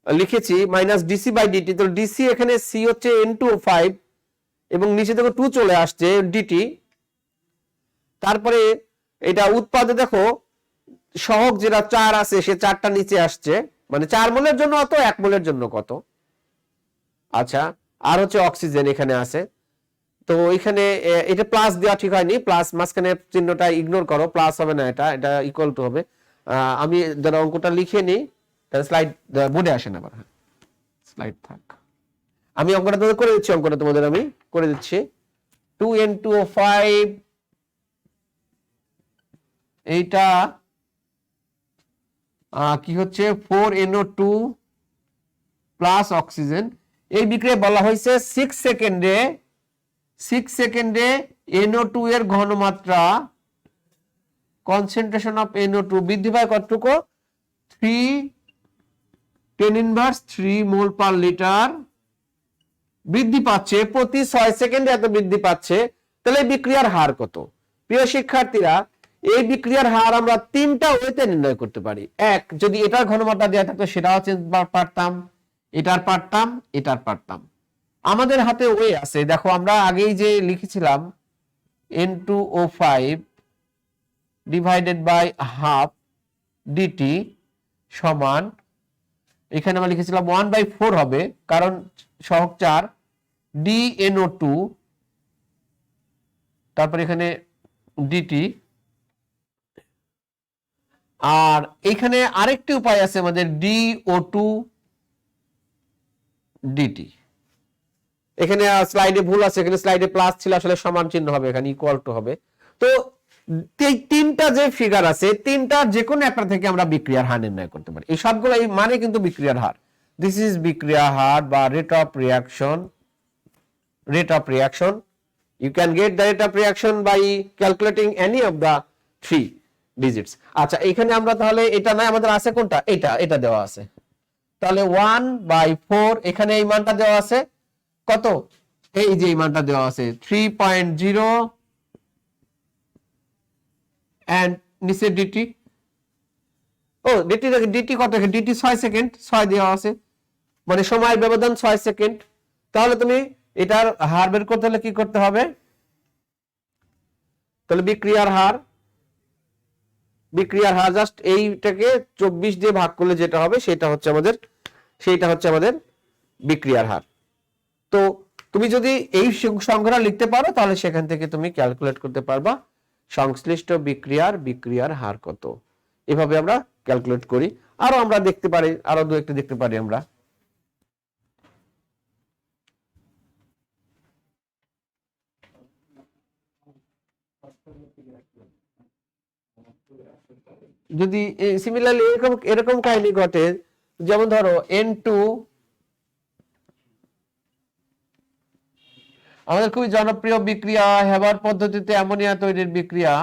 লিখেছি মাইনাস ডিসি বাই ডিটি। তো ডিসি এখানে সি হচ্ছে N2O5 এবং নিচে দেখো 2 চলে আসছে ডিটি। তারপরে এটা উৎপাদে দেখো সহগ যেটা 4 আছে, সে 4টা নিচে আসছে, মানে 4 মোলের জন্য কত, 1 মোলের জন্য কত। আচ্ছা, আর হচ্ছে অক্সিজেন এখানে আছে। তো এখানে এটা প্লাস দেওয়া ঠিক হয়নি, প্লাস মাঝখানে চিহ্নটা ইগনোর করো, প্লাস হবে না, এটা এটা ইকুয়াল টু হবে। আমি যারা অঙ্কটা লিখে নিই, তাহলে স্লাইড বোর্ডে আসে না, আবার স্লাইড থাক, আমি অঙ্কটা তোমাদের করে দিচ্ছি, অঙ্কটা তোমাদের আমি করে দিচ্ছি। 2N2O5 এইটা কি হচ্ছে 4NO2 প্লাস অক্সিজেন। এই বিক্রিয়া বলা হয়েছে 6 সেকেন্ডে NO2 এর ঘনমাত্রা, কনসেন্ট্রেশন অফ NO2 বৃদ্ধি পায় কতটুকু, 3 মোল পার লিটার বৃদ্ধি পাচ্ছে প্রতি 6 সেকেন্ডে, এত বৃদ্ধি পাচ্ছে। তাহলে এই বিক্রিয়ার হার কত? প্রিয় শিক্ষার্থীরা, এই বিক্রিয়ার হার আমরা তিনটা ওয়েতে নির্ণয় করতে পারি। এক, যদি এটার ঘনমাত্রা দেওয়া থাকতো সেটাও পারতাম, এটার পারতাম, এটার পারতাম। আমাদের হাতে ওয়ে আছে, দেখো আমরা আগেই যে লিখেছিলাম N2O5 divided by half DT সমান, এখানে আমরা লিখেছিলাম 1/4 হবে, কারণ সহগ 4 DNO2, তারপর এখানে DT। আর এখানে আরেকটি উপায় আছে আমাদের, DO2 DT। এখানে স্লাইডে ভুল আছে, এখানে স্লাইডে প্লাস ছিল, আসলে সমান চিহ্ন হবে, এখানে ইকুয়াল টু হবে। তো এই তিনটা যে ফিগার আছে, তিনটা যে কোনো একটা থেকে আমরা বিক্রিয়ার হার নির্ণয় করতে পারি। এই সবগুলো এই মানে কিন্তু বিক্রিয়ার হার, দিস ইজ বিক্রিয়া হার বা rate of reaction. You can get the rate of reaction by calculating any of the 3 digits. আচ্ছা, এখানে আমরা তাহলে এটা নাই, আমাদের আছে কোনটা, এটা দেওয়া আছে, তাহলে 1/4, এখানে এই মানটা দেওয়া আছে কত, এই যে এই মানটা দেওয়া আছে 3.0, এন্ড নিচে DT, ও DT কত, DT 6 সেকেন্ড, 6 দেওয়া আছে, মানে সময় ব্যবধান 6 সেকেন্ড। তাহলে তুমি এটার হার বের করতে হলে কি করতে হবে, তাহলে বিক্রিয়ার হার জাস্ট এইটাকে 24 দিয়ে ভাগ করলে যেটা হবে সেটা হচ্ছে আমাদের বিক্রিয়ার হার। তো তুমি যদি এই সংখ্যাটা লিখতে পারো, তাহলে সেখান থেকে তুমি ক্যালকুলেট করতে পারবা সংশ্লিষ্ট বিক্রিয়ার হার কত। এভাবে আমরা ক্যালকুলেট করি। আরো আমরা দেখতে পারি, আরো দু একটা দেখতে পারি আমরা। যদি সিমিলারলি এরকম কাহিনী ঘটে, যেমন ধরো N2, আমাদের খুবই জনপ্রিয় বিক্রিয়া হেবার পদ্ধতিতে অ্যামোনিয়া তৈরির বিক্রিয়া,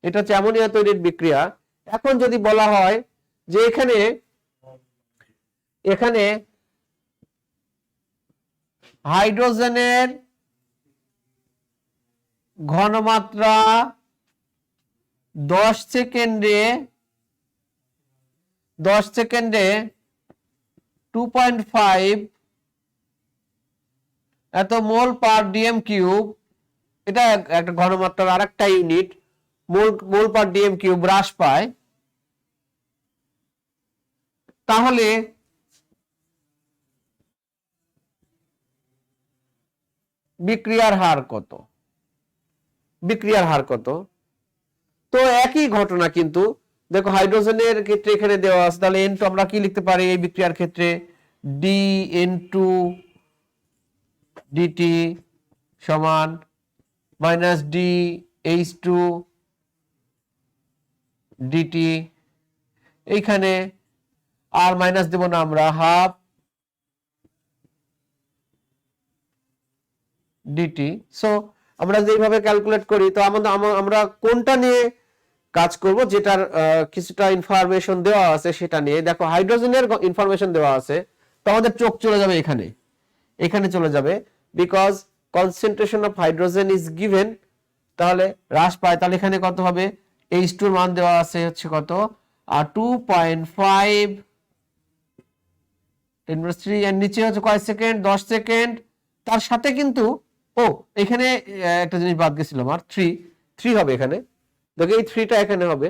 এটা হচ্ছে অ্যামোনিয়া তৈরির বিক্রিয়া। এখন যদি বলা হয় যে এখানে হাইড্রোজেনের ঘনমাত্রা 10 সেকেন্ডে 2.5 এত মোল পার ডিএম কিউব, এটা একটা ঘনমাত্রার আরেকটা ইউনিট, মোল পার ডিএম কিউব হ্রাস পায়, তাহলে বিক্রিয়ার হার কত? তো একই ঘটনা, কিন্তু দেখো হাইড্রোজেনের ক্ষেত্রে এখানে দেওয়া আছে, তাহলে N2 আমরা কি লিখতে পারি এই বিক্রিয়ার ক্ষেত্রে, DN2 DT সমান মাইনাস DH2 DT, এইখানে আর মাইনাস দেব না আমরা, হাফ DT। সো আমরা যেভাবে ক্যালকুলেট করি, তো আমরা কোনটা নিয়ে কাজ করব, যেটার কিছুটা ইনফরমেশন দেওয়া আছে সেটা নিয়ে। দেখো হাইড্রোজেনের ইনফরমেশন দেওয়া আছে, তো আমাদের চোখ চলে যাবে এখানে চলে যাবে, because concentration of hydrogen is given, তাহলে হ্রাস পায়। তাহলে এখানে কত হবে, H2 এর মান দেওয়া আছে হচ্ছে কত, 2.5 10⁻³ এর নিচে হচ্ছে কয় সেকেন্ড, 10 সেকেন্ড। তার সাথে কিন্তু এখানে একটা জিনিস বাদ গেছিল আমার, 3 হবে এখানে, দেখো এই 3টা এখানে হবে,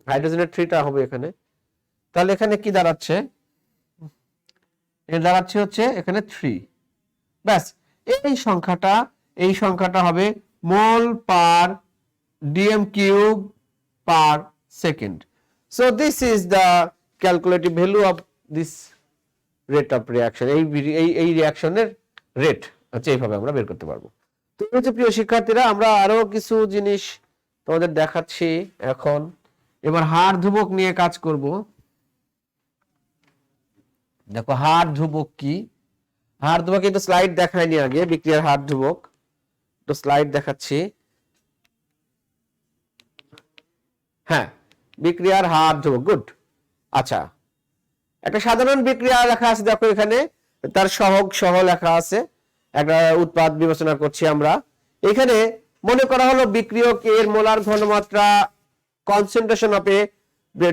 হাইড্রোজেনের 3টা হবে এখানে। তাহলে এখানে কি দাঁড়াচ্ছে, হচ্ছে এখানে 3, ব্যাস, এই সংখ্যাটা হবে mole per DM cube per second. So this is the calculative value of this rate of reaction. এই রিয়াকশনের রেট আচ্ছা এইভাবে আমরা বের করতে পারবো। তো হচ্ছে প্রিয় শিক্ষার্থীরা, আমরা আরো কিছু জিনিস তোমাদের দেখাচ্ছি এখন। এবার হার ধ্রুবক নিয়ে কাজ করব। দেখো হার ধ্রুবক কি, হার ধ্রুবক কিন্তু স্লাইড দেখায়নি আগে, বিক্রিয়ার হার ধ্রুবক তো স্লাইড দেখাচ্ছি। হ্যাঁ, বিক্রিয়ার হার ধ্রুবক, গুড। আচ্ছা, একটা সাধারণ বিক্রিয়া লেখা আছে, দেখো এখানে তার সহগ সহ লেখা আছে, একটা উৎপাদ বিবেচনা করছি আমরা। এখানে মনে করা হলো বিক্রিয়ক এর মোলার ঘনমাত্রা concentration of A,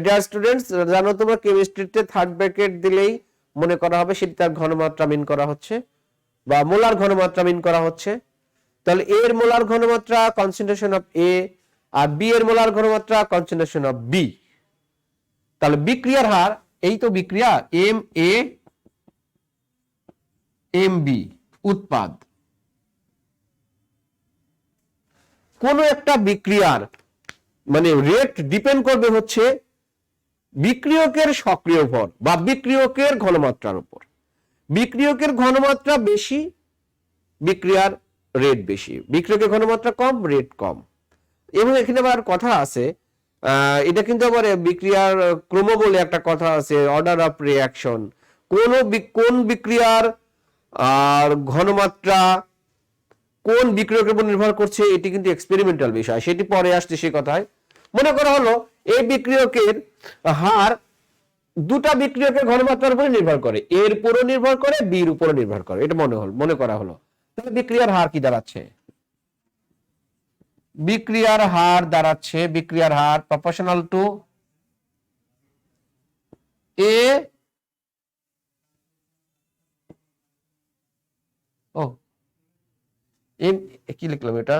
dear students জানো তোমরা কেমিস্ট্রিতে থার্ড ব্র্যাকেট দিলেই মনে করা হবে সেটি তার ঘনমাত্রা মিন করা হচ্ছে বা মোলার ঘনমাত্রা মিন করা হচ্ছে। তাহলে এ এর মোলার ঘনমাত্রা কনসেন্ট্রেশন অফ এ, আর বি এর মোলার ঘনমাত্রা কনসেন্ট্রেশন অফ বি। তাহলে বিক্রিয়ার হার, এই তো বিক্রিয়া এম এ এম বি উৎপাদ। কোন একটা বিক্রিয়ার মানে রেট ডিপেন্ড করবে হচ্ছে বিক্রিয়কের সক্রিয় ভর বা বিক্রিয়কের ঘনমাত্রার উপর। বিক্রিয়কের ঘনমাত্রা বেশি, বিক্রিয়ার রেট বেশি, বিক্রিয়কের ঘনমাত্রা কম, রেট কম। এবং এখানে আবার কথা আছে, এটা কিন্তু আবার বিক্রিয়ার ক্রম বলে একটা কথা আছে, অর্ডার অফ রিঅ্যাকশন। কোন বিক্রিয়ার আর ঘনমাত্রা কোন বিক্রিয়কের উপর নির্ভর করছে এটি কিন্তু এক্সপেরিমেন্টাল বিষয়, সেটি পরে আসছে সে কথায়। মনে করা হলো এই বিক্রিয়কের হার দুটা বিক্রিয়কের ঘনমাত্রার উপর নির্ভর করে, এর উপরও নির্ভর করে, বির উপরও নির্ভর করে, এটা মনে করা হলো। তাহলে বিক্রিয়ার হার কি দাঁড়াচ্ছে? বিক্রিয়ার হার দাঁড়াচ্ছে, বিক্রিয়ার হার প্রপোর্শনাল টু এ, ও এন কি লিখলাম এটা,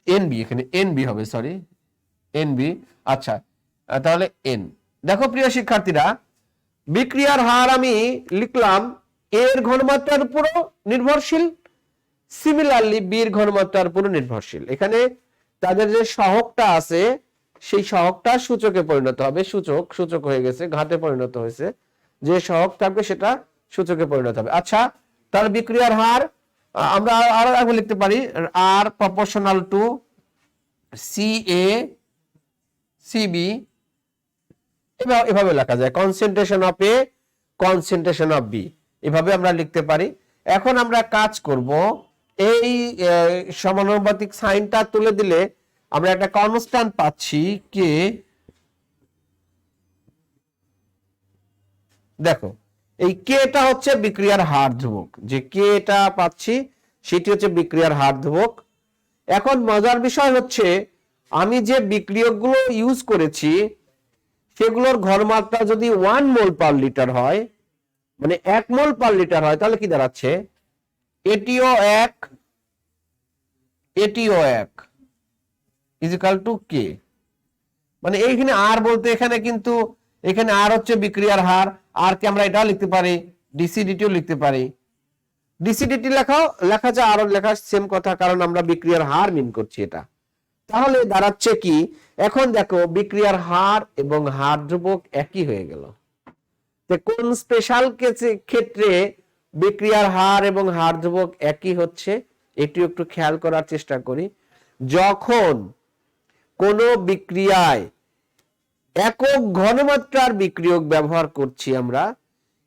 এনবি, এখানে এনবি হবে, সরি এনবি। আচ্ছা, তাহলে এন। দেখো প্রিয় শিক্ষার্থীরা, বিক্রিয়ার হার আমি লিখলাম এর ঘনমাত্রার উপরও নির্ভরশীল, সিমিলারলি বির ঘনমাত্রার উপরও নির্ভরশীল। এখানে তাদের যে সহগটা আছে সেই সহগটা সূচকে পরিণত হবে, সূচক হয়ে গেছে, ঘাতে পরিণত হয়েছে, যে সহগ থাকবে সেটা সূচকে পরিণত হবে। আচ্ছা, তাহলে বিক্রিয়ার হার আমরা আরো আগে লিখতে পারি আর proportional to C A C B, এভাবে লেখা যায়, concentration of A concentration of B, এভাবে আমরা লিখতে পারি। এখন আমরা কাজ করব, এই সমানুপাতিক সাইনটা তুলে দিলে আমরা একটা কনস্ট্যান্ট পাচ্ছি কে। দেখো এই কেটা হচ্ছে বিক্রিয়ার হার ধ্রুবক, যে কেটা পাচ্ছি সেটি হচ্ছে বিক্রিয়ার হার ধ্রুবক। এখন মজার বিষয় হচ্ছে আমি যে বিক্রিয়কগুলো ইউজ করেছি সেগুলোর ঘনমাত্রা যদি 1 মোল পার লিটার হয়, মানে 1 মোল পার লিটার হয়, তাহলে কি দাঁড়াচ্ছে এটিও 1 ইজিক্যাল টু কে। মানে এইখানে আর বলতে এখানে কিন্তু এখানে আর হচ্ছে বিক্রিয়ার হার, আর কে আমরা এটা লিখতে পারি ডিসিডিটিও লিখতে পারি। ডিসিডিটি লেখা যায়, আরো লেখা সেম কথা, কারণ আমরা বিক্রিয়ার হার মিন করছি এটা। তাহলে দাঁড়াচ্ছে কি, এখন দেখো বিক্রিয়ার হার এবং হার ধ্রুবক একই হয়ে গেল। কোন স্পেশাল ক্ষেত্রে বিক্রিয়ার হার এবং হার ধ্রুবক একই হচ্ছে এটি একটু খেয়াল করার চেষ্টা করি। যখন কোন বিক্রিয়ায় একক ঘনমাত্রার বিক্রিয়ক ব্যবহার করছি আমরা,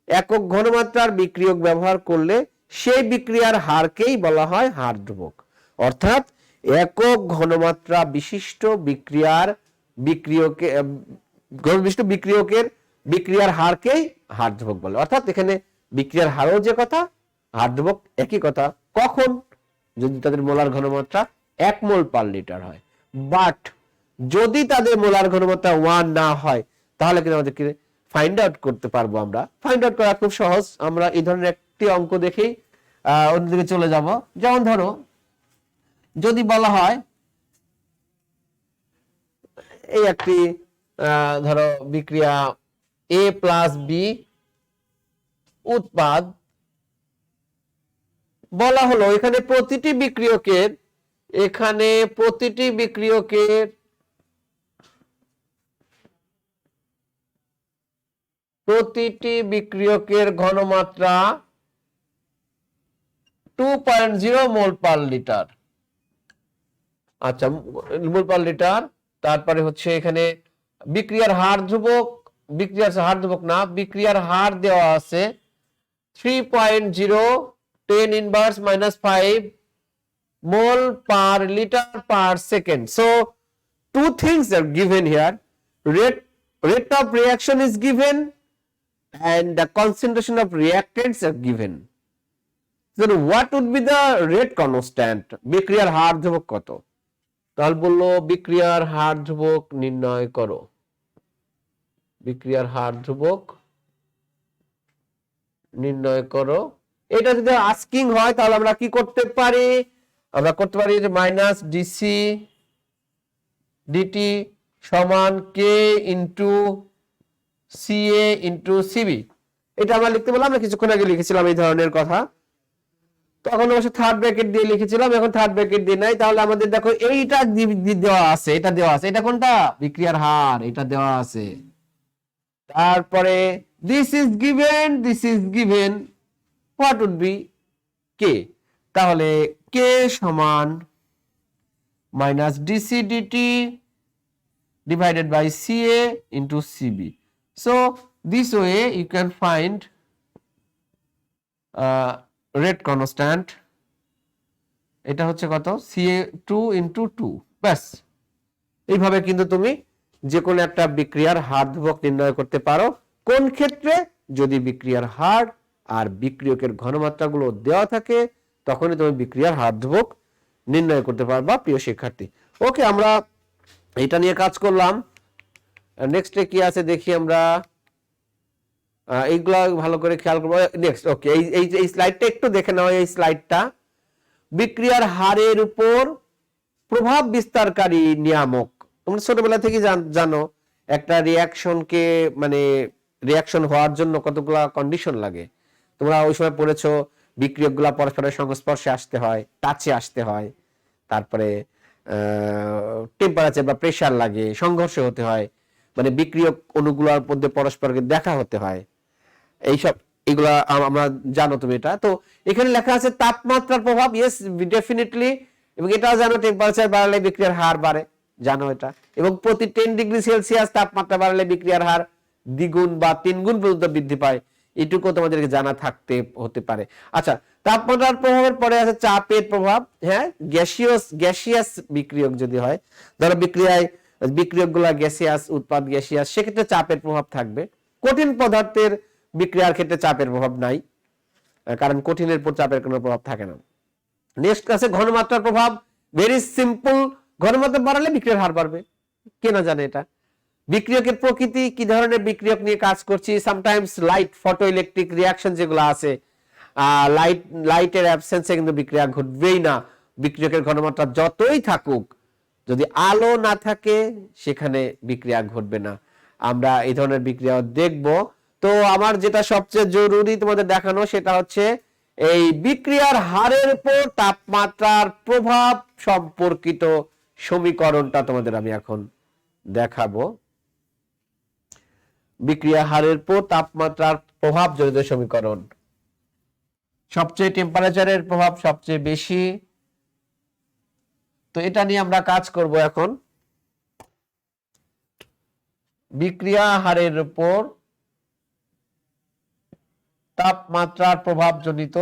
একক ঘনমাত্রার বিক্রিয়ক ব্যবহার করলে সেই বিক্রিয়ার হারকেই বলা হয় হার ধ্রুবক। অর্থাৎ একক ঘনমাত্রা বিশিষ্ট বিক্রিয়কের বিক্রিয়ার হারকেই হার ধ্রুবক বলে। অর্থাৎ এখানে বিক্রিয়ার হারও যে কথা, হার ধ্রুবক একই কথা। কখন? যদি তাদের মোলার ঘনমাত্রা 1 মোল পার লিটার হয়। বাট যদি তাদের মোলার ঘনমাত্রা 1 না হয় তাহলে কিন্তু আমাদেরকে ফাইন্ড আউট করতে পারবো। আমরা ফাইন্ড আউট করা খুব সহজ, আমরা এই ধরনের একটি অঙ্ক দেখেই অন্যদিকে চলে যাব। যেমন ধরো যদি বলা হয় এই একটি ধরো বিক্রিয়া এ প্লাস বি উৎপাদ বলা হলো এখানে প্রতিটি বিক্রিয়কের ঘনমাত্রা 2.0 মোল পার লিটার। আচ্ছা, মোল পার লিটার। তারপরে হচ্ছে এখানে বিক্রিয়ার হার ধ্রুবক, বিক্রিয়ার হার দেওয়া আছে 3.0 10 inverse -5 mol per liter per second. So two things are given here. Rate of reaction is given and the concentration of reactants are given. So what would be the rate constant? বিক্রিয়ার হার ধ্রুবক কত? তাহলে বললো বিক্রিয়ার হার ধ্রুবক নির্ণয় করো। বিক্রিয়ার হার ধ্রুবক নির্ণয় করো। এটা যদি আস্কিং হয় তাহলে আমরা কি করতে পারি? আমরা করতে পারি যে মাইনাস ডিসি ডিটি সমান কে ইন্টু সিএ ইন্টু সিবি। এটা আমরা লিখতে বললাম, আমরা কিছুক্ষণ আগে লিখেছিলাম এই ধরনের কথা। তখন অবশ্য থার্ড ব্র্যাকেট দিয়ে লিখেছিলাম, এখন থার্ড ব্র্যাকেট দিয়ে নাই। তাহলে আমাদের দেখো এইটা দেওয়া আছে, এটা কোনটা? বিক্রিয়ার হার, এটা দেওয়া আছে। তারপরে this is given what would be K. তাহলে কে সমান minus DC DT divided by CA into CB. So this way you can find rate constant. এটা হচ্ছে কত? CA2 into 2. ব্যাস, এইভাবে কিন্তু তুমি যে কোনো একটা বিক্রিয়ার হার ধ্রুবক নির্ণয় করতে পারো। কোন ক্ষেত্রে? যদি বিক্রিয়ার হার আর বিক্রিয়কের ঘনমাত্রাগুলো দেওয়া থাকে তখনই তুমি বিক্রিয়ার হার ধ্রুবক নির্ণয় করতে পারবা প্রিয় শিক্ষার্থী। ওকে, আমরা এটা নিয়ে কাজ করলাম। নেক্সটে কি আছে দেখি আমরা, এইগুলা ভালো করে খেয়াল করবো। নেক্সট, ওকে, এই স্লাইডটা একটু দেখে নাও। এই স্লাইডটা বিক্রিয়ার হারের উপর প্রভাব বিস্তারকারী নিয়ামক। তোমরা ছোটবেলা থেকে জানো একটা রিয়াকশনকে, মানে রিয়াকশন হওয়ার জন্য কতগুলা কন্ডিশন লাগে। তোমরা ওই সময় পড়েছো বিক্রিয়কগুলা পরস্পরের সংস্পর্শে আসতে হয়, টাচে আসতে হয়, তারপরে টেম্পারেচার বা প্রেসার লাগে, সংঘর্ষ হতে হয়, মানে বিক্রিয়ক অণুগুলোর মধ্যে পরস্পরকে দেখা হতে হয়। এগুলা আমরা জানো তুমি এটা। তো এখানে লেখা আছে তাপমাত্রার প্রভাব, ইয়েস ডেফিনেটলি। এবং এটাও জানো টেম্পারেচার বাড়লে বিক্রিয়ার হার বাড়ে, জানো এটা। এবং প্রতি 10 ডিগ্রি সেলসিয়াস তাপমাত্রা বাড়লে বিক্রিয়ার হার দ্বিগুণ বা 3 গুণ পর্যন্ত বৃদ্ধি পায়। এটুকু তোমাদেরকে জানা থাকতে হতে পারে। আচ্ছা, তাপমাত্রার প্রভাবের পরে আছে চাপের প্রভাব। হ্যাঁ, গ্যাসিয়াস বিক্রিয়ক যদি হয়, ধরো বিক্রিয়কগুলা গ্যাসিয়াস, উৎপাদ গ্যাসিয়াস, সেক্ষেত্রে চাপের প্রভাব থাকবে। কঠিন পদার্থের বিক্রিয়ার ক্ষেত্রে চাপের প্রভাব নাই, কারণ কঠিনের উপর চাপের কোনো প্রভাব থাকে না। নেক্সট আছে ঘনমাত্রার প্রভাব। ভেরি সিম্পল, ঘনমাত্রা বাড়ালে বিক্রিয়ার হার বাড়বে, কে না জানে এটা। বিক্রিয়কের প্রকৃতি, কি ধরনের বিক্রিয়ক নিয়ে কাজ করছি। Sometimes light, photo electric reaction যেগুলো আছে, লাইটের অ্যাবসেন্সে কিন্তু বিক্রিয়া ঘটবেই না। বিক্রিয়কের ঘনমাত্রা যতই থাকুক, যদি আলো না থাকে সেখানে বিক্রিয়া ঘটবে না। আমরা এই ধরনের বিক্রিয়া দেখব। তো আমার যেটা সবচেয়ে জরুরি তোমাদের দেখানো সেটা হচ্ছে এই বিক্রিয়ার হারের উপর তাপমাত্রার প্রভাব সম্পর্কিত সমীকরণটা তোমাদের আমি এখন দেখাবো। বিক্রিয়া হারের উপর তাপমাত্রার প্রভাব জড়িত সমীকরণ। সবচেয়ে টেম্পারেচারের প্রভাব সবচেয়ে বেশি, তো এটা নিয়ে আমরা কাজ করব এখন। বিক্রিয়া হারের উপর তাপমাত্রার প্রভাব জনিত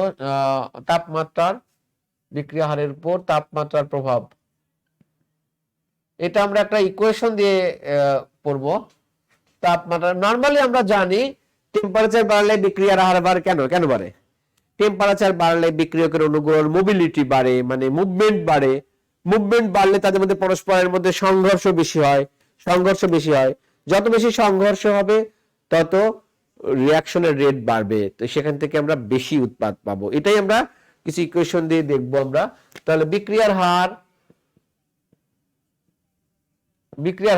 বিক্রিয়া হারের উপর তাপমাত্রার প্রভাব, এটা আমরা একটা ইকুয়েশন দিয়ে পড়ব। তাপমাত্রা নরমালি আমরা জানি টেম্পারেচার বাড়লে বিক্রিয়ার হার বাড়ে। কেন বাড়ে? টেম্পারেচার বাড়লে বিক্রিয়কের অণুগুলোর মোবিলিটি বাড়ে, মানে মুভমেন্ট বাড়ে। মুভমেন্ট বাড়লে তাদের মধ্যে পরস্পরের মধ্যে সংঘর্ষ বেশি হয়। যত বেশি সংঘর্ষ হবে তত রিয়াকশনের রেট বাড়বে, তো সেখান থেকে আমরা বেশি উৎপাদ পাবো। এটাই আমরা কিছু ইকুয়েশন দিয়ে দেখবো আমরা। তাহলে বিক্রিয়ার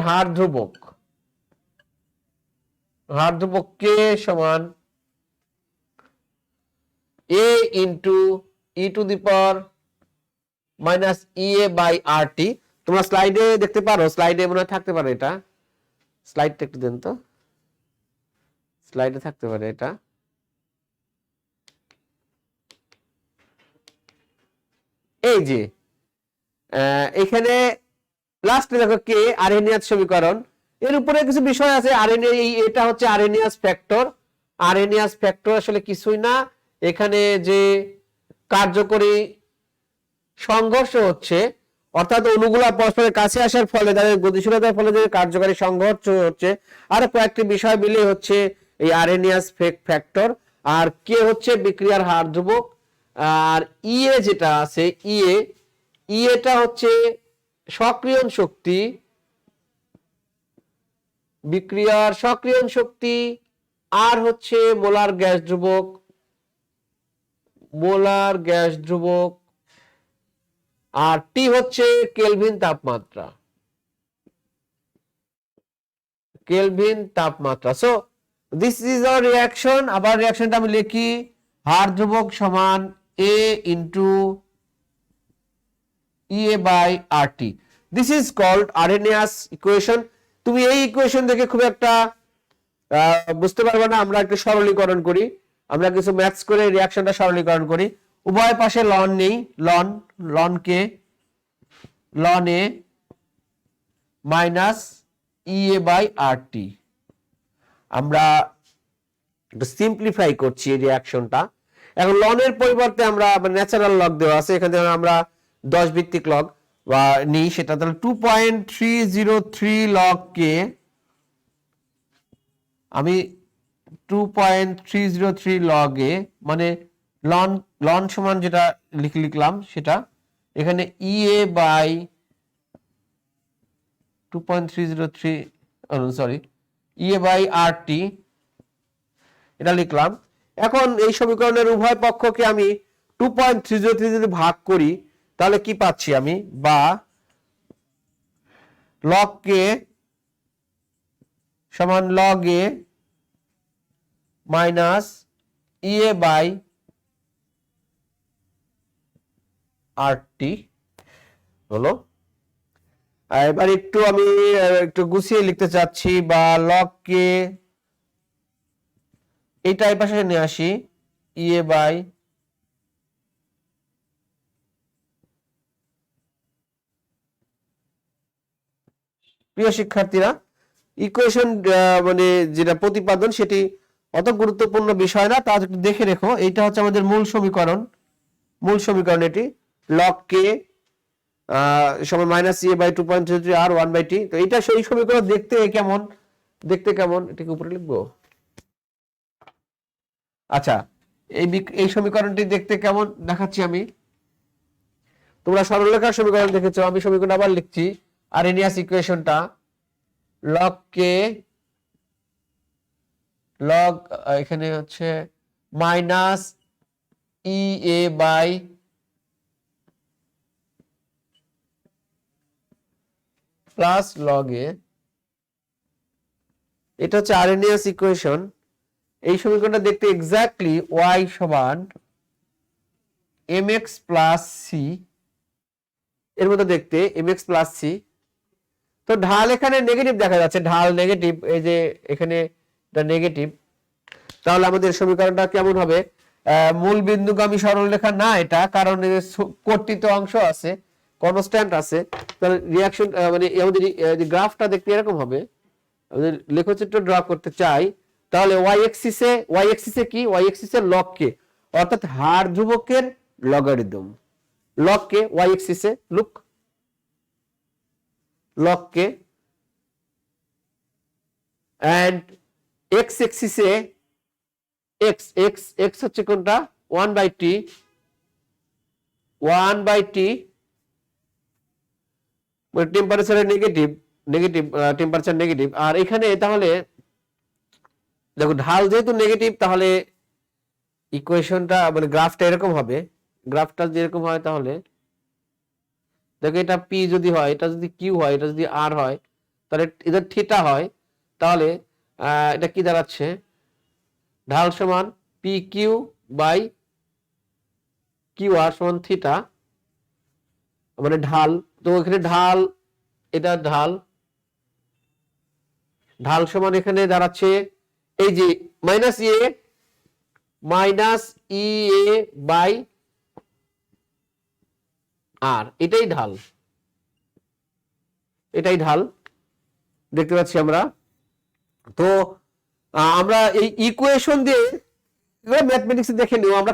হার ধ্রুবক কে সমান A into E to the power minus EA by R T. তোমরা স্লাইডে দেখতে পারো, স্লাইডে মনে হয় থাকতে পারে এটা, স্লাইডটা একটু দেন তো, স্লাইডে থাকতে পারে এটা। এই যে এখানে লাস্টে দেখো কে আরহেনিয়াস সমীকরণ, এর উপরে কিছু বিষয় আছে। এটা হচ্ছে আরহেনিয়াস ফ্যাক্টর। আরহেনিয়াস ফ্যাক্টর আসলে কিছুই না, এখানে যে কার্যকরী সংঘর্ষ হচ্ছে, অর্থাৎ অণুগুলা পরস্পরের কাছে আসার ফলে তাদের গতিশীলতার ফলে যে কার্যকরী সংঘর্ষ হচ্ছে, আর কয়েকটি বিষয় মিলে হচ্ছে এই আরহেনিয়াস ফ্যাক্টর। আর কে হচ্ছে বিক্রিয়ার হার ধ্রুবক। আর ইএ যেটা আছে, ইএটা হচ্ছে সক্রিয়ণ শক্তি, বিক্রিয়ার সক্রিয়ণ শক্তি। আর হচ্ছে মোলার গ্যাস ধ্রুবক, মোলার গ্যাস ধ্রুবক। আর টি হচ্ছে কেলভিন তাপমাত্রা, কেলভিন তাপমাত্রা। So this is our reaction. আবার রিঅ্যাকশনটা আমি লিখি, হার ধ্রুবক সমান A into EA by R T. This is called Arrhenius equation. তুমি এই ইকুয়েশন দেখে খুব একটা বুঝতে পারবে না। আমরা একটু সরলীকরণ করি, আমরা কিছু ম্যাথস করে রিঅ্যাকশনটা সরলীকরণ করি। উভয় পাশে লন নেই, ln K ln A minus EA by R T. আমরা একটু সিম্পলিফাই করছি এই রিঅ্যাকশনটা। এখন লনের পরিবর্তে আমরা ন্যাচারাল লগ দেওয়া আছে, এখানে আমরা 10 ভিত্তিক লগ বা নিই, সেটা তাহলে 2.303 লগ কে আমি 2.303 লগ এ, মানে লন সমান যেটা লিখলাম সেটা, এখানে ইএ by 2.303 sorry EA by R টি এটা লিখলাম। এখন এই সমীকরণের উভয় পক্ষকে আমি 2.303 যদি ভাগ করি তাহলে কি পাচ্ছি আমি, বা লগ কে সমান log A minus EA by R T হলো। এবার একটু আমি একটু গুছিয়ে লিখতে চাচ্ছি, বা লগ কে এইটা এই পাশে নিয়ে আসি, ইএ বাই প্রিয় শিক্ষার্থীরা, ইকুয়েশন মানে যেটা প্রতিপাদন সেটি অত গুরুত্বপূর্ণ বিষয় না, তা একটু দেখে রেখো। এইটা হচ্ছে আমাদের মূল সমীকরণ, মূল সমীকরণ এটি, লগ কে সমান minus EA by 2.33 R 1 by T. তো এটা সেই সমীকরণ দেখতে কেমন, এটাকে উপরে লিখবো। আচ্ছা, এই সমীকরণটি দেখতে কেমন দেখাচ্ছি আমি। তোমরা সরলরেখার সমীকরণ দেখেছো, আমি সমীকরণ আবার লিখছি। আরহেনিয়াস ইকুয়েশনটা লগ কে লগ এখানে হচ্ছে minus E A by plus log A, এটা হচ্ছে আরহেনিয়াস ইকুয়েশন। এই সমীকরণটা দেখতে এক্স্যাক্টলি y সমান mx প্লাস সি এর মতো দেখতে, mx প্লাস সি। তো ঢাল এখানে নেগেটিভ দেখা যাচ্ছে, ঢাল নেগেটিভ, এই যে এখানে এটা নেগেটিভ। তাহলে আমাদের সমীকরণটা কেমন হবে, মূল বিন্দুগামী সরলরেখা না এটা, কারণ কর্তিত অংশ আছে, কনস্ট্যান্ট আছে। তাহলে রিঅ্যাকশন মানে আমাদের গ্রাফটা দেখতে এরকম হবে। আমাদের লেখচিত্র ড্র করতে চাই, তাহলে ওয়াই এক্সিসে কি, ওয়াই এক্সিসে লগ কে, অর্থাৎ হার ধ্রুবকের লগারিদম। লগ কে ওয়াই এক্সিসে, look log K, and X এক্সিসে এক্স হচ্ছে কোনটা, 1 বাই টি, টেম্পারেচারের নেগেটিভ টেম্পারেচার নেগেটিভ। আর এখানে তাহলে দেখো ঢাল যেহেতু নেগেটিভ, তাহলে ইকুয়েশনটা মানে গ্রাফটা এরকম হবে। গ্রাফটা যদি এরকম হয় তাহলে দেখো এটা পি যদি হয়, এটা যদি কিউ হয়, এটা যদি আর হয়, তাহলে এটা থিটা হয়, তাহলে এটা কি দাঁড়াচ্ছে, ঢাল সমান P Q by Q R সমান থিটা, মানে ঢাল। তো এখানে ঢাল, এটা ঢাল, ঢাল সমান এখানে দাঁড়াচ্ছে এই যে মাইনাস ই এ বাই আর, এটাই ঢাল, এটাই ঢাল দেখতে পাচ্ছি আমরা। তো আমরা এই ইকুয়েশন দিয়ে ম্যাথমেটিক্স দেখে নিও, আমরা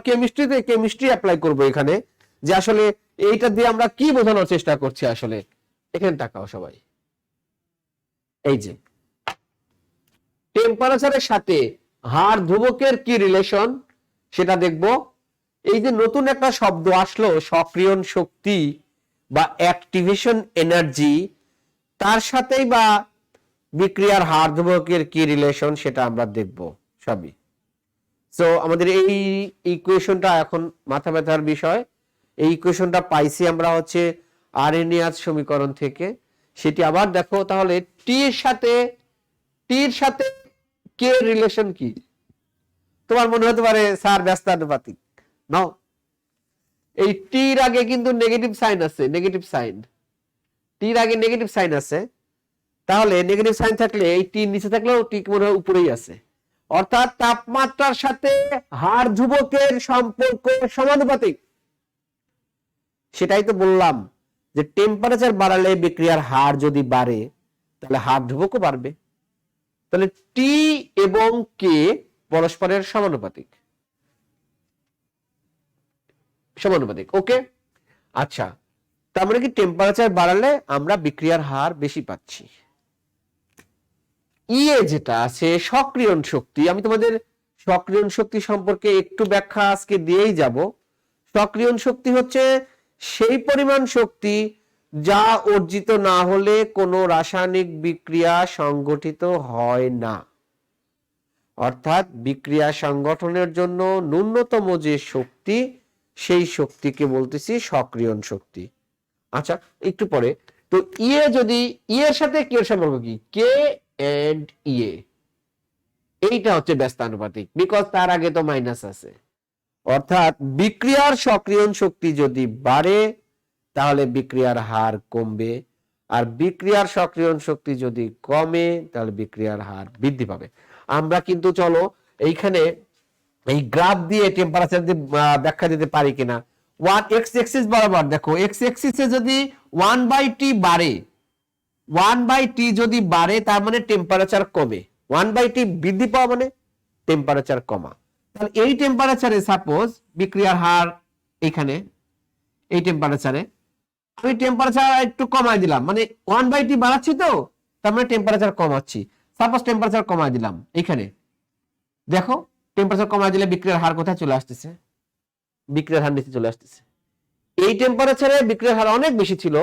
কেমিস্ট্রি অ্যাপ্লাই করব এখানে, যে আসলে এইটা দিয়ে আমরা কি বোঝানোর চেষ্টা করছি। আসলে এখানে তাকাও সবাই, এই যে টেম্পারেচারের সাথে হাড় ধ্রুবকের কি রিলেশন সেটা দেখব। এই যে নতুন একটা শব্দ আসলো সক্রিয়ণ শক্তি বা অ্যাক্টিভেশন এনার্জি, তার সাথেই বা বিক্রিয়ার হার ধ্রুবকের কি রিলেশন সেটা আমরা দেখব সবই। সো আমাদের এই ইকুয়েশনটা এখন মাথা ব্যথার বিষয়। এই ইকুয়েশনটা পাইছি আমরা হচ্ছে আরএনএয়ার সমীকরণ থেকে। সেটি আবার দেখো তাহলে টির সাথে কে রিলেশন কি? তোমার মনে হতে পারে স্যার ব্যস্তানুপাতিক, নাও এই টির আগে কিন্তু নেগেটিভ সাইন আছে, নেগেটিভ সাইন, টির আগে নেগেটিভ সাইন আছে। তাহলে নেগেটিভ সাইন থাকলে এই টি নিচে থাকলেও টি মনে হয় উপরেই আছে, অর্থাৎ তাপমাত্রার সাথে হাড় ধ্রুবকের সম্পর্ক সমানুপাতিক। সেটাই তো বললাম যে টেম্পারেচার বাড়ালে বিক্রিয়ার হার যদি বাড়ে তাহলে হাড় ধ্রুবকও বাড়বে। তাহলে টি এবং কে পরস্পরের সমানুপাতিক, সমানুপাতিক। ওকে, আচ্ছা, তার মানে কি টেম্পারেচার বাড়ালে আমরা বিক্রিয়ার হার বেশি পাচ্ছি। ইয়ে যেটা আছে সক্রিয়ণ শক্তি, আমি তোমাদের সক্রিয়ণ শক্তি সম্পর্কে একটু ব্যাখ্যা আজকে দিয়েই যাব। সক্রিয়ণ শক্তি হচ্ছে সেই পরিমাণ শক্তি যা অর্জিত না হলে কোনো রাসায়নিক বিক্রিয়া সংগঠিত হয় না। অর্থাৎ বিক্রিয়া সংগঠনের জন্য ন্যূনতম যে শক্তি, সেই শক্তিকে বলতেছি সক্রিয়ণ শক্তি। আচ্ছা, একটু পরে তো ইয়ে যদি ইয়ের সাথে কে এর সম্পর্ক কি? কে এন্ড ইয়ে, এইটা হচ্ছে ব্যস্তানুপাতিক, বিকজ তার আগে তো মাইনাস আছে। অর্থাৎ বিক্রিয়ার সক্রিয়ণ শক্তি যদি বাড়ে তাহলে বিক্রিয়ার হার কমবে, আর বিক্রিয়ার সক্রিয়ণ শক্তি যদি কমে তাহলে বিক্রিয়ার হার বৃদ্ধি পাবে। আমরা কিন্তু চলো এইখানে এই গ্রাফ দিয়ে টেম্পারেচার দিয়ে ব্যাখ্যা দিতে পারি কিনা। ওয়ান এক্স এক্সিস বরাবর দেখো, এক্স এক্সিসে যদি 1/t বাড়ে, 1/t যদি বাড়ে তার মানে টেম্পারেচার কমে, 1/t বৃদ্ধি পাওয়া মানে টেম্পারেচার কমা। তাহলে এই টেম্পারেচারে সাপোজ বিক্রিয়ার হার এখানে এই টেম্পারেচারে আমি টেম্পারেচার একটু কমাই দিলাম, মানে 1/t বাড়াচ্ছি তো, তার মানে টেম্পারেচার কমাচ্ছি। সাপোজ টেম্পারেচার কমাই দিলাম এখানে, দেখো টেম্পারেচার কমাই দিলে বিক্রিয়ার হার কোথায় চলে আসতেছে? বিক্রিয়ার হার নিচে চলে আসতেছে। এই টেম্পারেচারে বিক্রিয়ার হার অনেক বেশি ছিল,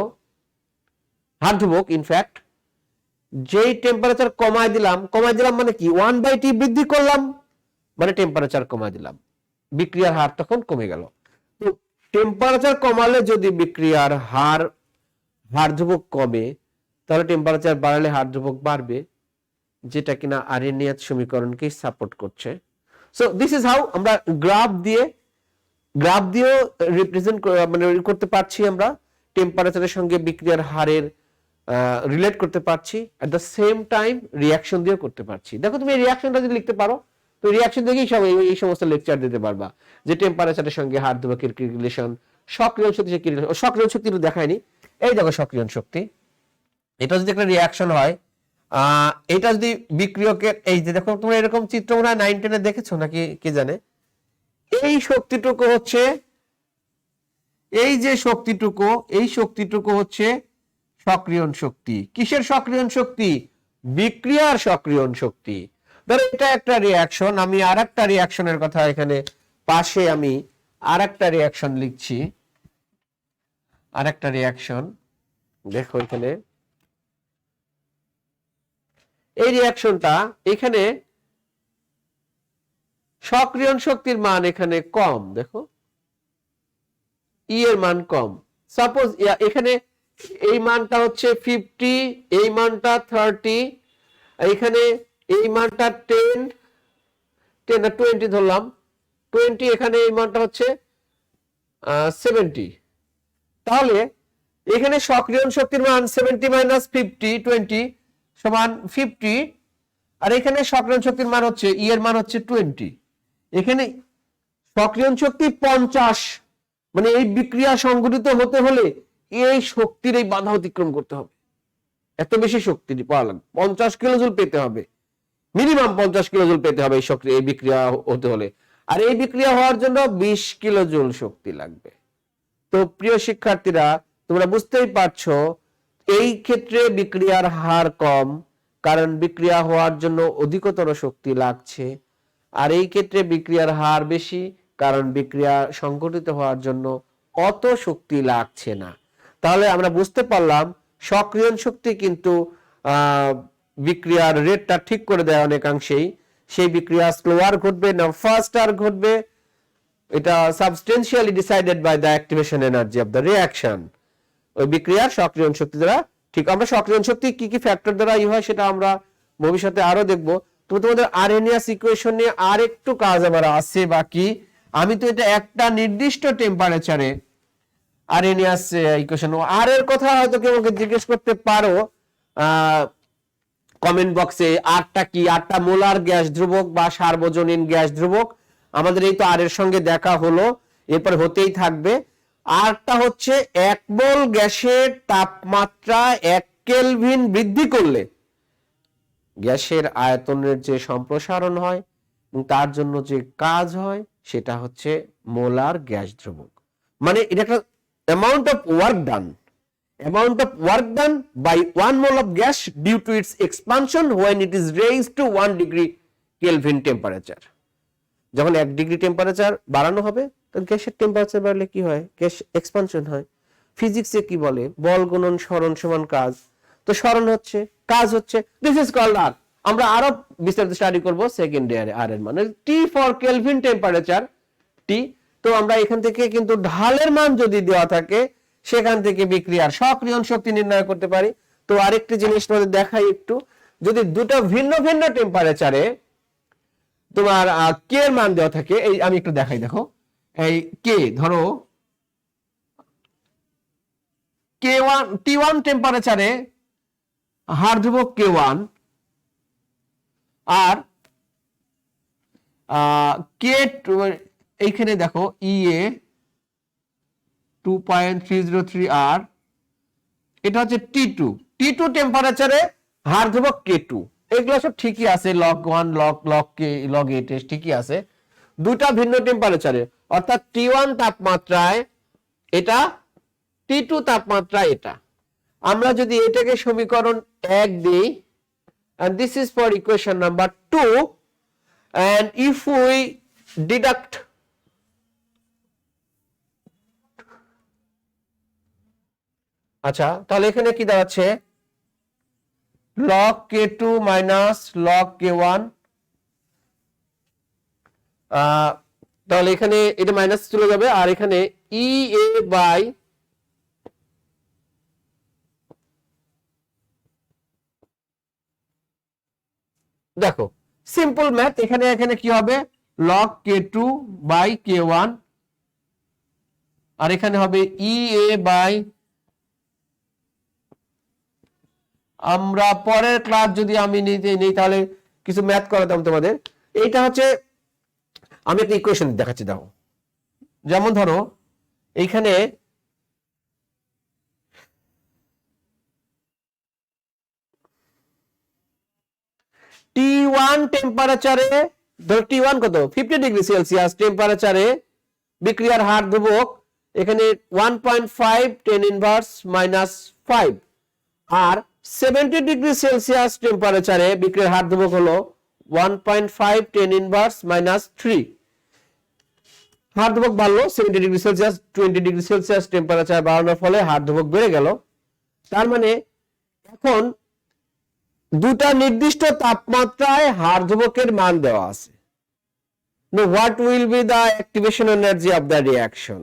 হার ধ্রুবক ইনফ্যাক্ট। যেই টেম্পারেচার কমাই দিলাম মানে কি 1/t বৃদ্ধি করলাম মানে টেম্পারেচার কমাই দিলাম, বিক্রিয়ার হার তখন কমে গেল। তো টেম্পারেচার কমালে যদি বিক্রিয়ার হার ধ্রুবক কমে তাহলে টেম্পারেচার বাড়ালে হার ধ্রুবক বাড়বে, যেটা কিনা আরএনএয়ার সমীকরণকে সাপোর্ট করছে। সো দিস ইজ হাউ আমরা গ্রাফ দিয়েও রিপ্রেজেন্ট মানে করতে পারছি, আমরা টেম্পারেচারের সঙ্গে বিক্রিয়ার হারের রিলেট করতে পারছি, at the same time reaction দিয়েও করতে পারছি। দেখো তুমি এই রিয়াকশনটা যদি লিখতে পারো তো রিয়াকশন দেখেই সব এই সমস্ত লেকচার দিতে পারবা, যে টেম্পারেচারের সঙ্গে হার ধ্রুবকের কি রিলেশন, সক্রিয়ণ শক্তি কি রিলেশন। সক্রিয়ণ শক্তি তো দেখায়নি, এই দেখো সক্রিয়ণ শক্তি, এটা যদি একটা রিয়াকশন হয়, এটা যদি বিক্রিয়কের, এই যে দেখো তোমরা এরকম চিত্র মনে হয় 9, 10 দেখেছো নাকি কে জানে। এই শক্তিটুকু হচ্ছে, এই যে শক্তিটুকু, এই শক্তিটুকু হচ্ছে সক্রিয়ণ শক্তি। কিসের সক্রিয়ণ শক্তি? বিক্রিয়ার সক্রিয়ণ শক্তি। ধরো এটা একটা রিয়াকশন, আমি আরেকটা রিয়াকশনের কথা এখানে পাশে আমি আরেকটা রিয়াকশন লিখছি, আরেকটা রিয়াকশন দেখো এখানে, এই রিয়াকশনটা এখানে সক্রিয়ণ শক্তির মান এখানে কম, দেখো ই এর মান কম। সাপোজ এখানে এই মানটা হচ্ছে 50, এই মানটা 30, এখানে এই মানটা 10 না 20 ধরলাম, 20, এখানে এই মানটা হচ্ছে 70। তাহলে এখানে সক্রিয়ণ শক্তির মান 70 মাইনাস 50 20 সমান 50, আর এখানে সক্রিয়ণ শক্তির মান হচ্ছে ই এর মান হচ্ছে 20। এখানে সক্রিয়ণ শক্তি 50, মানে এই বিক্রিয়া সংঘটিত হতে হলে এই শক্তির এই বাধা অতিক্রম করতে হবে, এত বেশি শক্তি পাওয়া লাগবে, 50 কিলোজুল পেতে হবে, মিনিমাম 50 কিলোজুল পেতে হবে এই শক্তি, এই বিক্রিয়া হতে হলে। আর এই বিক্রিয়া হওয়ার জন্য 20 কিলোজুল শক্তি লাগবে। তো প্রিয় শিক্ষার্থীরা, তোমরা বুঝতেই পারছো এই ক্ষেত্রে বিক্রিয়ার হার কম, কারণ বিক্রিয়া হওয়ার জন্য অধিকতর শক্তি লাগছে। আর এই ক্ষেত্রে বিক্রিয়ার হার বেশি, কারণ বিক্রিয়া সংঘটিত হওয়ার জন্য অত শক্তি লাগছে না। তাহলে আমরা বুঝতে পারলাম সক্রিয়ণ শক্তি কিন্তু বিক্রিয়ার রেটটা ঠিক করে দেয় অনেকাংশেই। সেই বিক্রিয়া স্লোয়ার ঘটবে না ফাস্টার ঘটবে, এটা substantially decided by the activation energy of the reaction. ওই বিক্রিয়ার সক্রিয়ণ শক্তি দ্বারা ঠিক। আমরা সক্রিয়ণ শক্তি কি কি ফ্যাক্টর দ্বারা হয় সেটা আমরা ভবিষ্যতে আরো দেখব। তো তোমাদের আরএনএস ইকুয়েশন নিয়ে আর একটু কাজ আমার আছে বাকি। আমি তো এটা একটা নির্দিষ্ট টেম্পারেচারে আরএনএস ইকুয়েশন, আর এর কথা হয়তো কেউ আমাকে জিজ্ঞেস করতে পারো কমেন্ট বক্সে, আরটা কি? আরটা মোলার গ্যাস ধ্রুবক বা সার্বজনীন গ্যাস ধ্রুবক। আমাদের এই তো আর এর সঙ্গে দেখা হলো, এরপর হতেই থাকবে। আরটা হচ্ছে এক মোল গ্যাসের তাপমাত্রা 1 কেলভিন বৃদ্ধি করলে গ্যাসের আয়তনের যে সম্প্রসারণ হয় এবং তার জন্য যে কাজ হয় সেটা হচ্ছে মোলার গ্যাস ধ্রুবক। মানে এটা একটা amount of work done, amount of work done by 1 mole of gas due to its expansion when it is raised to 1 degree Kelvin temperature। যখন 1 ডিগ্রি টেম্পারেচার বাড়ানো হবে তখন গ্যাসের টেম্পারেচার বাড়লে কি হয়? গ্যাস এক্সপানশন হয়। ফিজিক্সে কি বলে? বল গুণন সরণ সমান কাজ। তো সরণ হচ্ছে, কাজ হচ্ছে, দিস ইজ কল্ড আর। আমরা আরো বিস্তারিত স্টাডি করব সেকেন্ড ইয়ারে। আর এর মানে টি ফর কেলভিন টেম্পারেচার, টি। তো আমরা এখান থেকে কিন্তু ঢালের মান যদি দেওয়া থাকে সেখান থেকে বিক্রিয়ার সক্রিয়ণ শক্তি নির্ণয় করতে পারি। তো আরেকটি জিনিস তোমাদের দেখাই একটু, যদি দুটো ভিন্ন ভিন্ন টেম্পারেচারে তোমার কে এর মান দেওয়া থাকে, এই আমি একটু দেখাই, দেখো এই কে, ধরো K1 T1 টেম্পারেচারে হার ধ্রুবক K1 আর কে এইখানে দেখো EA 2.303 আর এটা হচ্ছে T2 টেম্পারেচারে হার ধ্রুবক K2। এগুলো সব ঠিকই আছে, log 1 log K log 8 ঠিকই আছে। দুটা ভিন্ন টেম্পারেচারে, অর্থাৎ T1 তাপমাত্রায় এটা, T2 তাপমাত্রায় এটা। আমরা যদি এটাকে সমীকরণ 1 দেই, and this is for equation number 2, and if we deduct আচ্ছা, তাহলে এখানে কি দাঁড়াচ্ছে? log K2 minus log K1, তাহলে এখানে এটা মাইনাস চলে যাবে, আর এখানে EA বাই দেখো সিম্পল ম্যাথ, এখানে কি হবে? log K2 বাই K1, আর এখানে হবে EA বাই, আমরা পরের ক্লাস যদি আমি নেই তাহলে কিছু ম্যাথ করাতাম তোমাদের। এইটা হচ্ছে, আমি একটা ইকুয়েশন দেখাচ্ছি, দেখো যেমন ধরো এইখানে T1 টেম্পারেচারে, ধরো T1 কত 50 ডিগ্রি সেলসিয়াস টেম্পারেচারে বিক্রিয়ার হার ধ্রুবক এখানে 1.5 10 ইনভার্স -5, আর 70 ডিগ্রি সেলসিয়াস টেম্পারেচারে বিক্রিয়ার হার ধ্রুবক হলো 1.5 10 ইনভার্স -3। হার ধ্রুবক বাড়লো 70 degree Celsius, 20 degree Celsius temperature বাড়ানোর ফলে হার ধ্রুবক বেড়ে গেল। তার মানে এখন দুটা নির্দিষ্ট তাপমাত্রায় হার ধ্রুবকের মান দেওয়া আছে। What will be the activation energy of the reaction?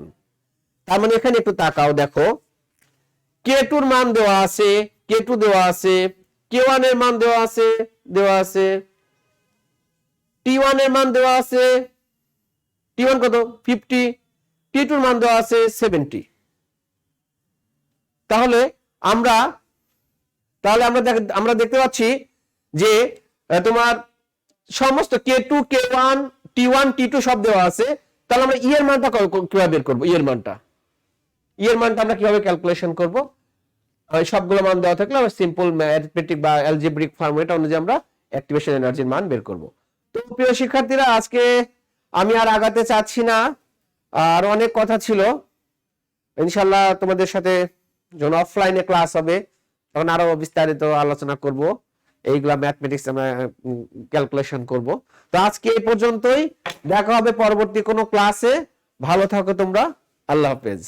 তার মানে এখানে একটু তাকাও, দেখো K2 এর মান দেওয়া আছে, K2 দেওয়া আছে, K1 এর মান দেওয়া আছে, T1 এর মান দেওয়া আছে, T1 কত 50, T2 এর মান দেওয়া আছে 70। তাহলে আমরা আমরা দেখতে পাচ্ছি যে তোমার সমস্ত K2 K1 T1 T2 সব দেওয়া আছে। তাহলে আমরা এর মানটা কিভাবে বের করব? এর মানটা আমরা কিভাবে ক্যালকুলেশন করব? সবগুলো মান দেওয়া থাকলে আমরা সিম্পল ম্যাথমেটিক বা অ্যালজেব্রিক ফর্মুলা অনুযায়ী আমরা অ্যাক্টিভেশন এনার্জির মান বের করব। তো প্রিয় শিক্ষার্থীরা, আজকে আমি আর আগাতে চাচ্ছি না, আর অনেক কথা ছিল। ইনশাআল্লাহ তোমাদের সাথে যখন অফলাইনে ক্লাস হবে তখন আরো বিস্তারিত আলোচনা করব, এইগুলা ম্যাথমেটিক্স আমরা ক্যালকুলেশন করব। তো আজকে এই পর্যন্তই, দেখা হবে পরবর্তী কোনো ক্লাসে। ভালো থাকো তোমরা, আল্লাহ হাফেজ।